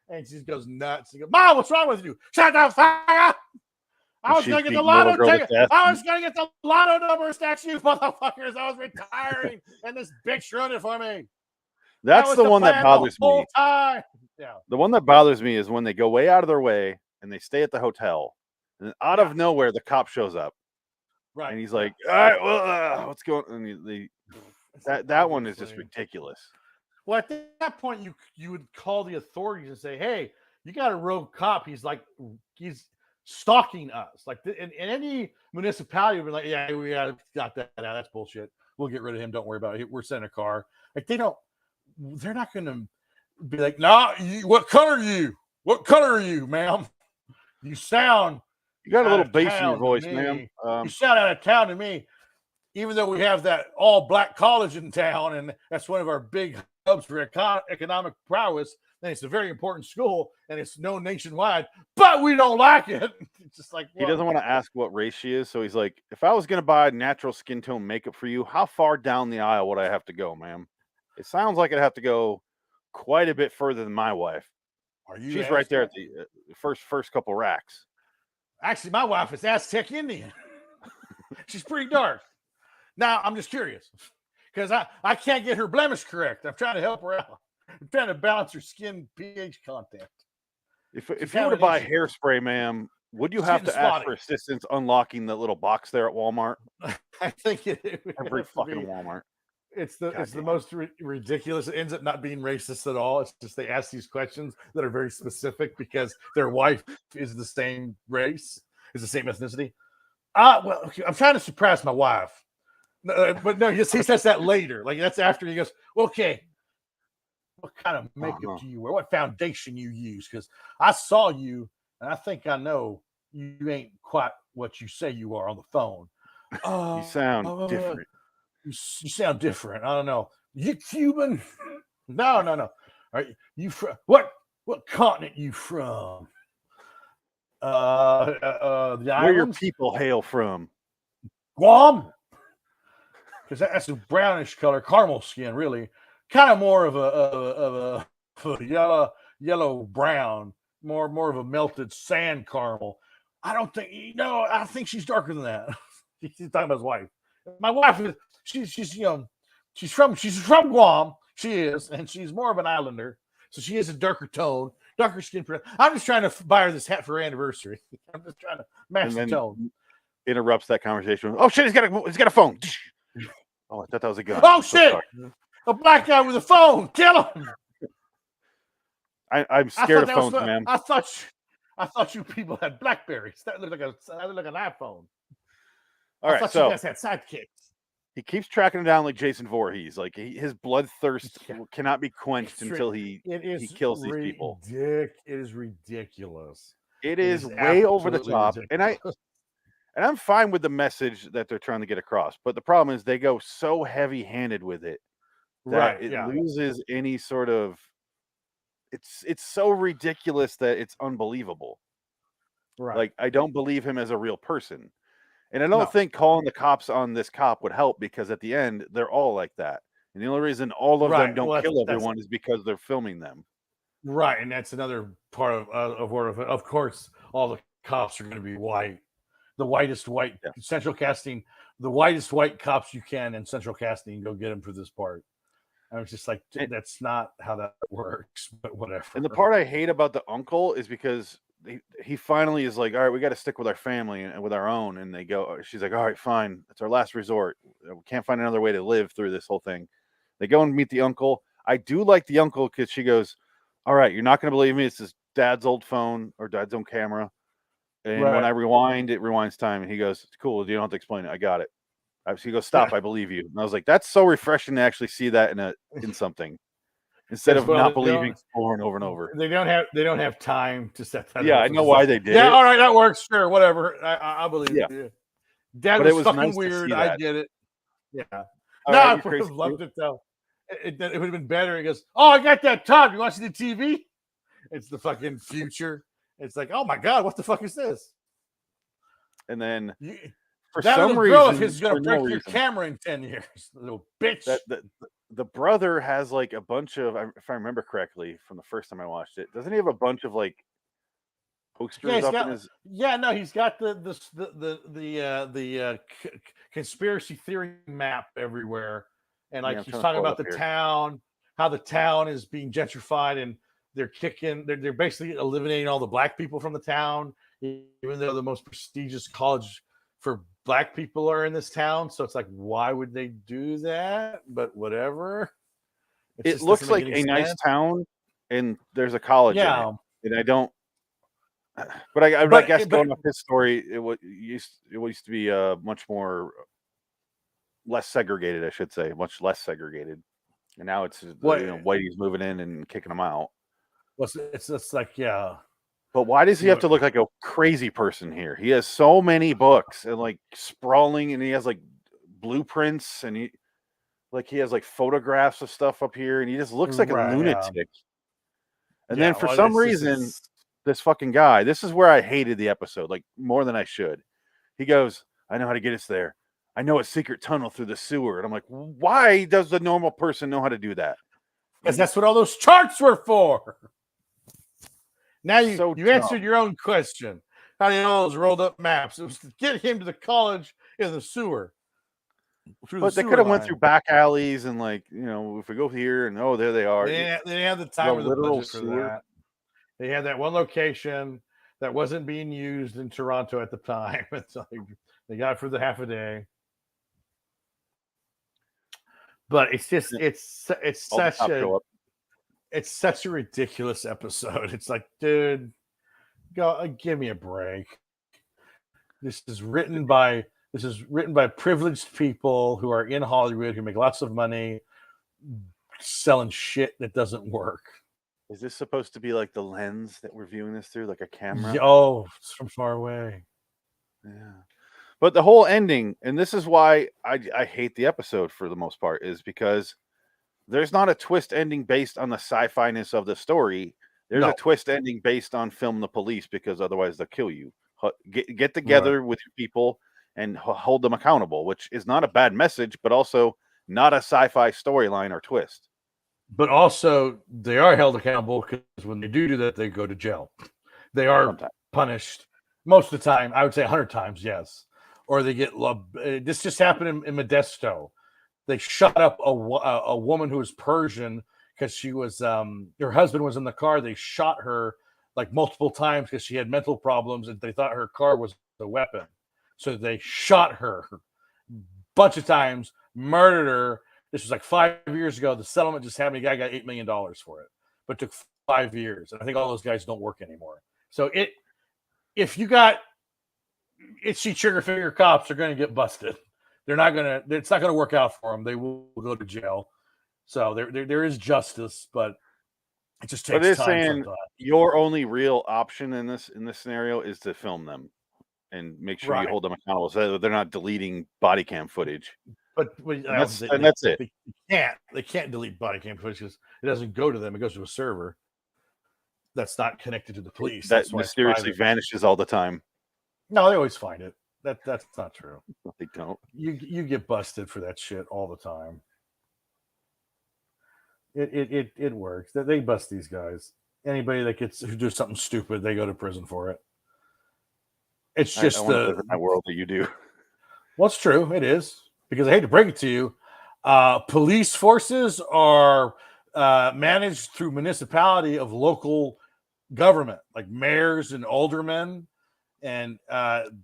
And she just goes nuts. She goes, "Mom, what's wrong with you? Shut the fuck up! I was she's gonna get the beating lotto little girl to ticket. death. I was gonna get the lotto numbers next you motherfuckers. I was retiring, and this bitch ruined it for me." That's was the one that plan bothers the whole me. time. Yeah. The one that bothers me is when they go way out of their way and they stay at the hotel, and then out of nowhere the cop shows up, Right. and he's like, "All right, well, what's going?" And that one is just ridiculous. Well, at that point, you would call the authorities and say, "Hey, you got a rogue cop. He's stalking us." Like in any municipality, would be like, "Yeah, we got that out. That's bullshit. We'll get rid of him. Don't worry about it. We're sending a car." Like they're not going to be like, "No, what color are you? What color are you, ma'am? You sound You got a little out of bass in your town to voice, me. ma'am. You sound out of town to me." Even though we have that all black college in town, and that's one of our big hubs for economic prowess, and it's a very important school, and it's known nationwide, but we don't like it. It's just like, He doesn't want to ask what race she is, so he's like, "If I was going to buy natural skin tone makeup for you, how far down the aisle would I have to go, ma'am? It sounds like I'd have to go quite a bit further than my wife. She's right there at the first couple racks." Actually, my wife is Aztec Indian. She's pretty dark. Now, I'm just curious, because I can't get her blemish correct. I'm trying to help her out. I'm trying to balance her skin pH content. If you were to buy hairspray, ma'am, would you have to ask for assistance unlocking the little box there at Walmart? I think Every fucking Walmart. It's the most ridiculous. It ends up not being racist at all. It's just they ask these questions that are very specific because their wife is the same race, is the same ethnicity. Well, okay, I'm trying to surprise my wife. But no, he says that later. Like that's after he goes, "Okay, what kind of makeup do you wear? What foundation you use? Because I saw you, and I think I know you ain't quite what you say you are on the phone. You sound different. You sound different. I don't know. You Cuban? No. Are you from what continent you from? The islands? Where your people hail from? Guam? Because that's a brownish color, caramel skin, really. Kind of more of a yellow brown, more of a melted sand caramel. I don't think I think she's darker than that. He's talking about his wife. My wife is she's from Guam. She is, and she's more of an islander, so she is a darker tone, darker skin. I'm just trying to buy her this hat for her anniversary. I'm just trying to match the tone. Interrupts that conversation. "Oh shit, he's got a phone." Oh, I thought that was a gun. Oh shit! A black guy with a phone. Kill him. I'm scared of phones, man. I thought you people had Blackberries. That looked like an iPhone. All right, so you guys had sidekicks. He keeps tracking him down like Jason Voorhees. Like his bloodthirst cannot be quenched until he kills these people. It is ridiculous. It is way over the top, ridiculous. And I'm fine with the message that they're trying to get across. But the problem is they go so heavy-handed with it that it loses any sort of. It's so ridiculous that it's unbelievable. Right. Like, I don't believe him as a real person. And I don't No. think calling the cops on this cop would help, because at the end, they're all like that. And the only reason all of them Right. don't Well, kill that's everyone is because they're filming them. right, and that's another part of where, of course, all the cops are going to be white, the whitest white central casting, the whitest white cops you can in central casting. Go get them for this part. I was just like, that's not how that works, but whatever. And the part I hate about the uncle is because he finally is like, all right, we got to stick with our family and with our own. And they go, she's like, all right, fine. It's our last resort. We can't find another way to live through this whole thing. They go and meet the uncle. I do like the uncle because she goes, all right, you're not going to believe me. It's his dad's old phone or dad's own camera. And when I rewind, it rewinds time. And he goes, cool. You don't have to explain it. I got it. He goes, stop. I believe you. And I was like, that's so refreshing to actually see that in something instead of not believing over and over and over. They don't have time to set that. Yeah, I know why they did. Yeah, it. all right, that works. Sure, whatever. I believe it. Yeah. Dad was fucking nice weird. I get it. Yeah. All No, right, I would have loved it though. It would have been better. He goes, oh, I got that top. You want to see the TV? It's the fucking future. It's like, oh my god, what the fuck is this? And then for that some little reason, girl of his is gonna break your reason, camera in 10 years, little bitch. The brother has like a bunch of, if I remember correctly from the first time I watched it, doesn't he have a bunch of like posters up in his? Yeah, no, he's got the conspiracy theory map everywhere, and like he's talking about the town, how the town is being gentrified, and they're basically eliminating all the black people from the town, even though the most prestigious college for black people are in this town. So it's like, why would they do that? But whatever. It looks like a nice town, and there's a college in it, and I don't. But I guess going off his story, it used to be much more less segregated, I should say, much less segregated, and now it's Whitey's moving in and kicking them out. Well, it's just like But why does he have to look like a crazy person here? He has so many books and like sprawling, and he has like blueprints, and he has like photographs of stuff up here, and he just looks like a lunatic. And then for some reason, this fucking guy, this is where I hated the episode, like more than I should. He goes, I know how to get us there. I know a secret tunnel through the sewer. And I'm like, why does the normal person know how to do that? Because that's what all those charts were for. Now you answered your own question. How do you know all those rolled up maps? It was to get him to the college in the sewer. But they could have went through back alleys and like, if we go here and there they are. They had the time or the budget for that. They had that one location that wasn't being used in Toronto at the time. It's like they got it for the half a day. But it's just it's such a ridiculous episode. It's like, dude, give me a break. This is written by privileged people who are in Hollywood who make lots of money selling shit that doesn't work. Is this supposed to be like the lens that we're viewing this through, like a camera? Oh, it's from far away. Yeah. But the whole ending, and this is why I hate the episode for the most part, is because there's not a twist ending based on the sci-fi-ness of the story. There's a twist ending based on film the police, because otherwise they'll kill you. Get together with your people and hold them accountable, which is not a bad message, but also not a sci-fi storyline or twist. But also, they are held accountable because when they do that, they go to jail. They are punished most of the time. I would say 100 times, yes. Or they get this just happened in Modesto. They shot up a woman who was Persian because she was her husband was in the car. They shot her like multiple times because she had mental problems, and they thought her car was a weapon. So they shot her a bunch of times, murdered her. This was like 5 years ago. The settlement just happened. The guy got $8 million for it, but it took 5 years. And I think all those guys don't work anymore. So if you got itchy trigger finger cops, are going to get busted. It's not going to work out for them. They will go to jail. So there is justice, but it just takes time. But it's saying your only real option in this scenario is to film them and make sure you hold them accountable, so that they're not deleting body cam footage. But that's it. They can't delete body cam footage because it doesn't go to them. It goes to a server. that's not connected to the police. That That's why it's mysteriously private. vanishes all the time. No, they always find it. That's not true. No, they don't. You get busted for that shit all the time. It works. They bust these guys. Anybody that who does something stupid, they go to prison for it. It's just I want to live in that world that you do. Well, it's true. It is, because I hate to break it to you, police forces are managed through municipality of local government, like mayors and aldermen, and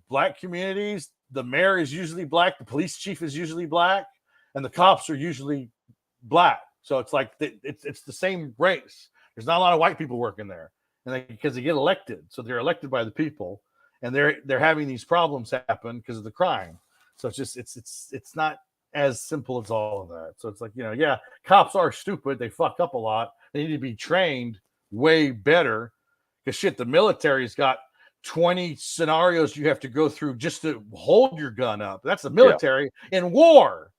black communities. The mayor is usually black, the police chief is usually black, and the cops are usually black. So it's like it's the same race. There's not a lot of white people working there, and because they get elected, so they're elected by the people, and they're having these problems happen because of the crime. So it's just it's not as simple as all of that. So it's like, yeah, cops are stupid. They fuck up a lot. They need to be trained way better. Because shit, the military's got 20 scenarios you have to go through just to hold your gun up. That's the military in war.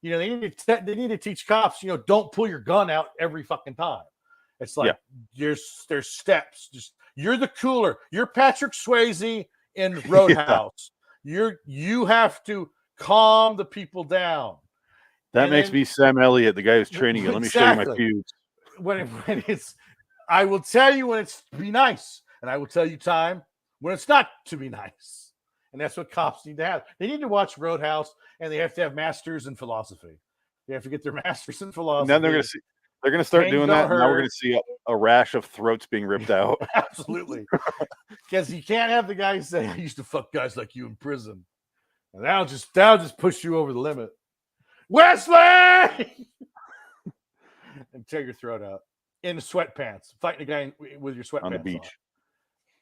They need to teach cops, don't pull your gun out every fucking time. It's like there's steps. Just you're the cooler. You're Patrick Swayze in Roadhouse. You have to calm the people down. That makes me Sam Elliott, the guy who's training you. Let me show you my fuse. When it's, I will tell you when it's to be nice, and I will tell you time when it's not to be nice. And that's what cops need to have. They need to watch Roadhouse, and they have to have masters in philosophy. They have to get their masters in philosophy. And then they're going to start doing that. And now we're going to see a rash of throats being ripped out. Absolutely. Because you can't have the guy say, I used to fuck guys like you in prison. And that'll just push you over the limit. Wesley! And tear your throat out. In sweatpants. Fighting a guy with your sweatpants on the beach. On.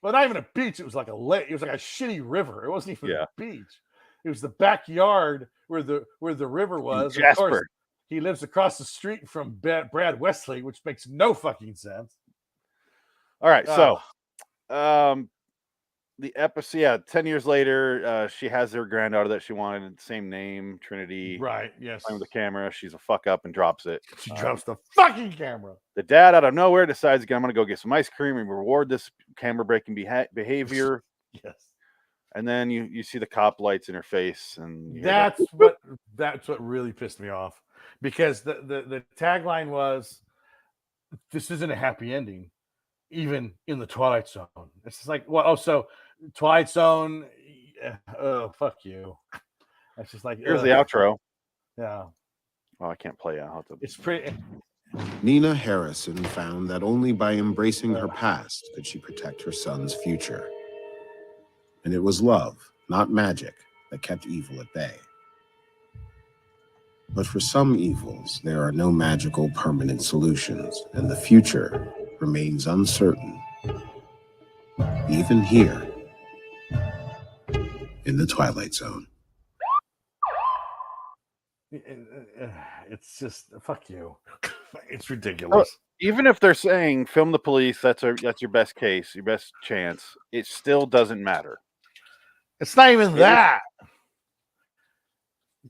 But not even a beach. It was like a lake. It was like a shitty river. It wasn't even a beach. It was the backyard where the river was. Jasper. Of course, he lives across the street from Brad Wesley, which makes no fucking sense. All right, so the episode, 10 years later, she has her granddaughter that she wanted, same name, Trinity. Right, yes. Playing with the camera. She's a fuck up and drops it. She drops the fucking camera. The dad, out of nowhere, decides, I'm going to go get some ice cream and reward this camera-breaking behavior. Yes. And then you see the cop lights in her face. And that's what really pissed me off. Because the tagline was, this isn't a happy ending, even in the Twilight Zone. It's just like, so Twilight Zone, fuck you. It's just like, here's the outro. Yeah. Oh, I can't play it. It's pretty. Nina Harrison found that only by embracing her past could she protect her son's future. And it was love, not magic, that kept evil at bay. But for some evils, there are no magical permanent solutions, and the future remains uncertain. Even here, in the Twilight Zone. It's just, fuck you. It's ridiculous. Even if they're saying film the police, that's your best case, your best chance, it still doesn't matter. It's not even that.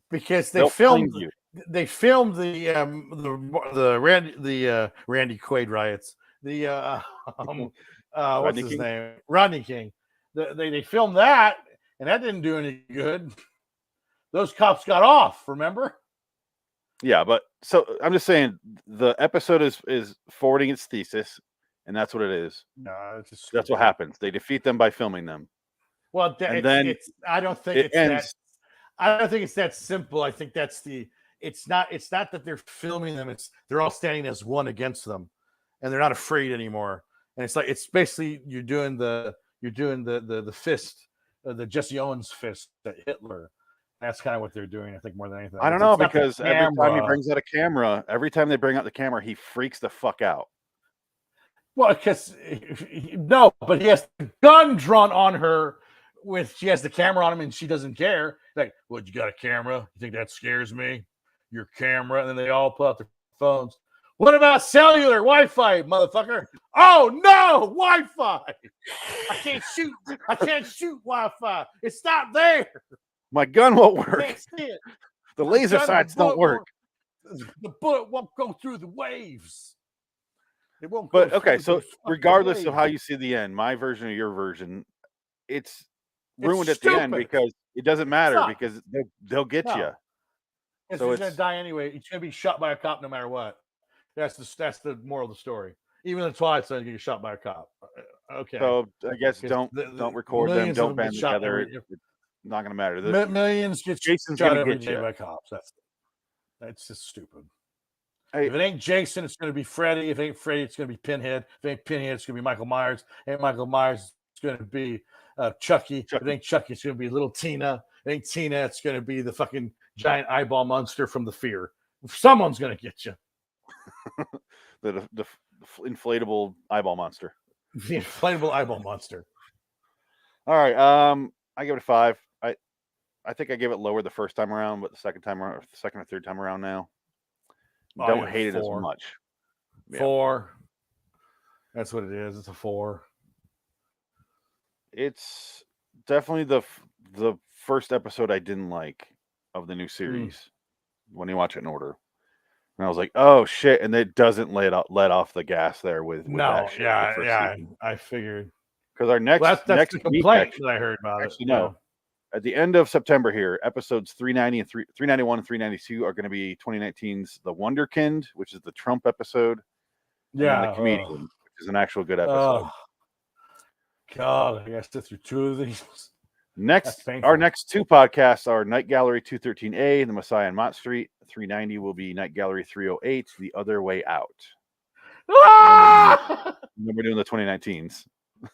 Because they filmed the Randy Quaid riots. What's his name? Rodney King. They filmed that, and that didn't do any good. Those cops got off, remember? Yeah, but so I'm just saying the episode is forwarding its thesis, and that's what it is. No, it's just that's what happens. They defeat them by filming them. Well, I don't think it's that simple. I think it's not that they're filming them. They're all standing as one against them, and they're not afraid anymore. And it's basically you're doing the fist, the Jesse Owens fist at Hitler. That's kind of what they're doing, I think, more than anything. I don't know, because every time he brings out a camera, every time they bring out the camera, he freaks the fuck out. Well, because but he has the gun drawn on her. She has the camera on him and she doesn't care. Like, what, you got a camera? You think that scares me? Your camera? And then they all pull out their phones. What about cellular Wi-Fi, motherfucker? Oh no, Wi-Fi! I can't shoot Wi-Fi. It's not there. My gun won't work. I can't see it. The laser sights don't work. The bullet won't go through the waves. It won't. But go okay, through so the fucking regardless blade. of how you see the end, my version or your version, it's ruined It's at the end stupid. because it doesn't matter not. because they'll get No. you. Because So he's gonna it's die anyway. He's gonna be shot by a cop no matter what. That's the moral of the story. Even the Twilight Zone, you get shot by a cop. Okay. so I guess 'Cause don't record them, millions of don't them get band shot together. every- It's not gonna matter. millions get Jason's shot gonna every get day you. by cops. That's just stupid. Hey, If it ain't Jason, it's gonna be Freddy. If it ain't Freddy, it's gonna be Pinhead. If it ain't Pinhead, it's gonna be Michael Myers. If Michael Myers, it's gonna be Chucky. If it ain't Chucky, it's gonna be little Tina. If it ain't Tina, it's gonna be the fucking giant eyeball monster from The Fear. Someone's gonna get you. the inflatable eyeball monster. The inflatable eyeball monster. All right. I give it a 5. I think I gave it lower the first time around, but the second or third time around now, don't hate it as much. Yeah. 4. That's what it is. It's a 4. It's definitely the first episode I didn't like of the new series when you watch it in order. And I was like, oh shit, and it doesn't let off the gas there with that shit. I figured. Because our next that's next the week, complaint that I heard about actually, it. no. At the end of September here, episodes 390 and 391 and 392 are going to be 2019's The Wonderkind, which is the Trump episode. Yeah. And The Comedian, which is an actual good episode. God, I got to sit through 2 of these. Our next 2 podcasts are Night Gallery 213A, The Messiah on Mott Street. 390 will be Night Gallery 308, The Other Way Out. And then we're doing the 2019's.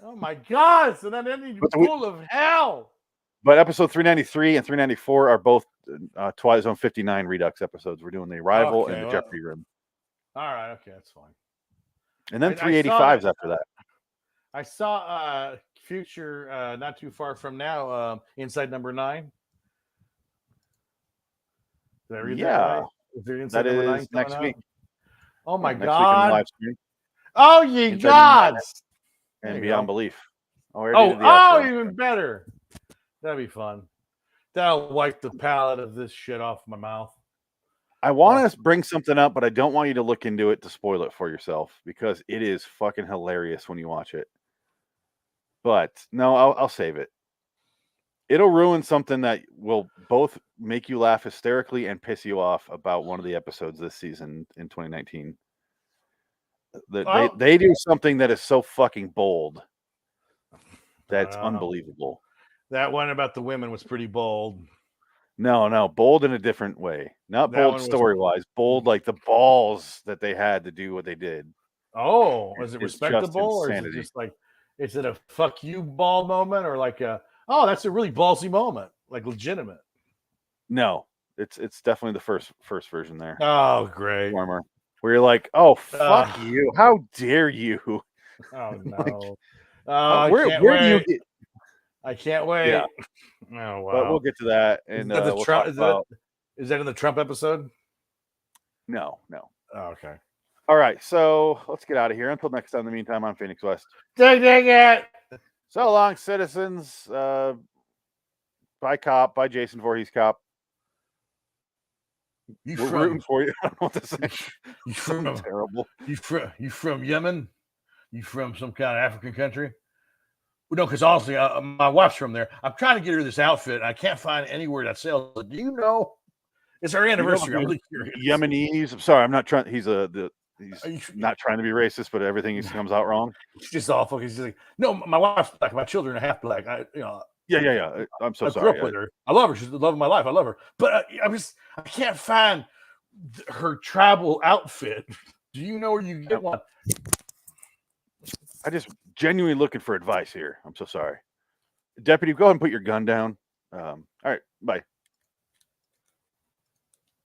Oh my God! So that ending full of hell. But episode 393 and 394 are both Twilight Zone 59 Redux episodes. We're doing the Arrival and the Jeopardy Room. All right, okay, that's fine. And then 385s after that. I saw future not too far from now, Inside Number 9. Did I read that right? Is there Inside that Number is 9 next coming week. out? Oh my next God! Week live stream. Oh ye gods! And Beyond Belief. Even better. That'd be fun. That'll wipe the palate of this shit off my mouth. I want to bring something up, but I don't want you to look into it to spoil it for yourself because it is fucking hilarious when you watch it. But no, I'll save it. It'll ruin something that will both make you laugh hysterically and piss you off about one of the episodes this season in 2019. They do something that is so fucking bold. That's unbelievable. That one about the women was pretty bold. No, bold in a different way. Not bold story-wise. Bold like the balls that they had to do what they did. Oh, is it It's respectable, or is it just like, is it a fuck you ball moment, or like a that's a really ballsy moment, like legitimate? No, it's definitely the first version there. Oh, great. Warmer. Where you're like, oh fuck you! How dare you? Oh no! Where do you get? I can't wait. Yeah. Oh wow! But we'll get to that. And is that we'll talk about... is that in the Trump episode? No. Oh, okay. All right, so let's get out of here. Until next time. In the meantime, I'm Phoenix West. Dang it! So long, citizens. Bye, cop. Bye, Jason Voorhees, cop. We're rooting for you. I don't know what to say. You from terrible? You from Yemen? You from some kind of African country? No, because honestly, my wife's from there. I'm trying to get her this outfit. I can't find anywhere that sells it. Do you know? It's our anniversary. I'm really curious. Yemenis. I'm sorry. I'm not trying. He's not trying to be racist, but everything comes out wrong. It's just awful. He's just like, no, my wife's black. My children are half black. Yeah. I'm so sorry. I grew up with her. I love her. She's the love of my life. I love her. But I can't find her travel outfit. Do you know where you get one? I just genuinely looking for advice here. I'm so sorry. Deputy, go ahead and put your gun down. All right. Bye.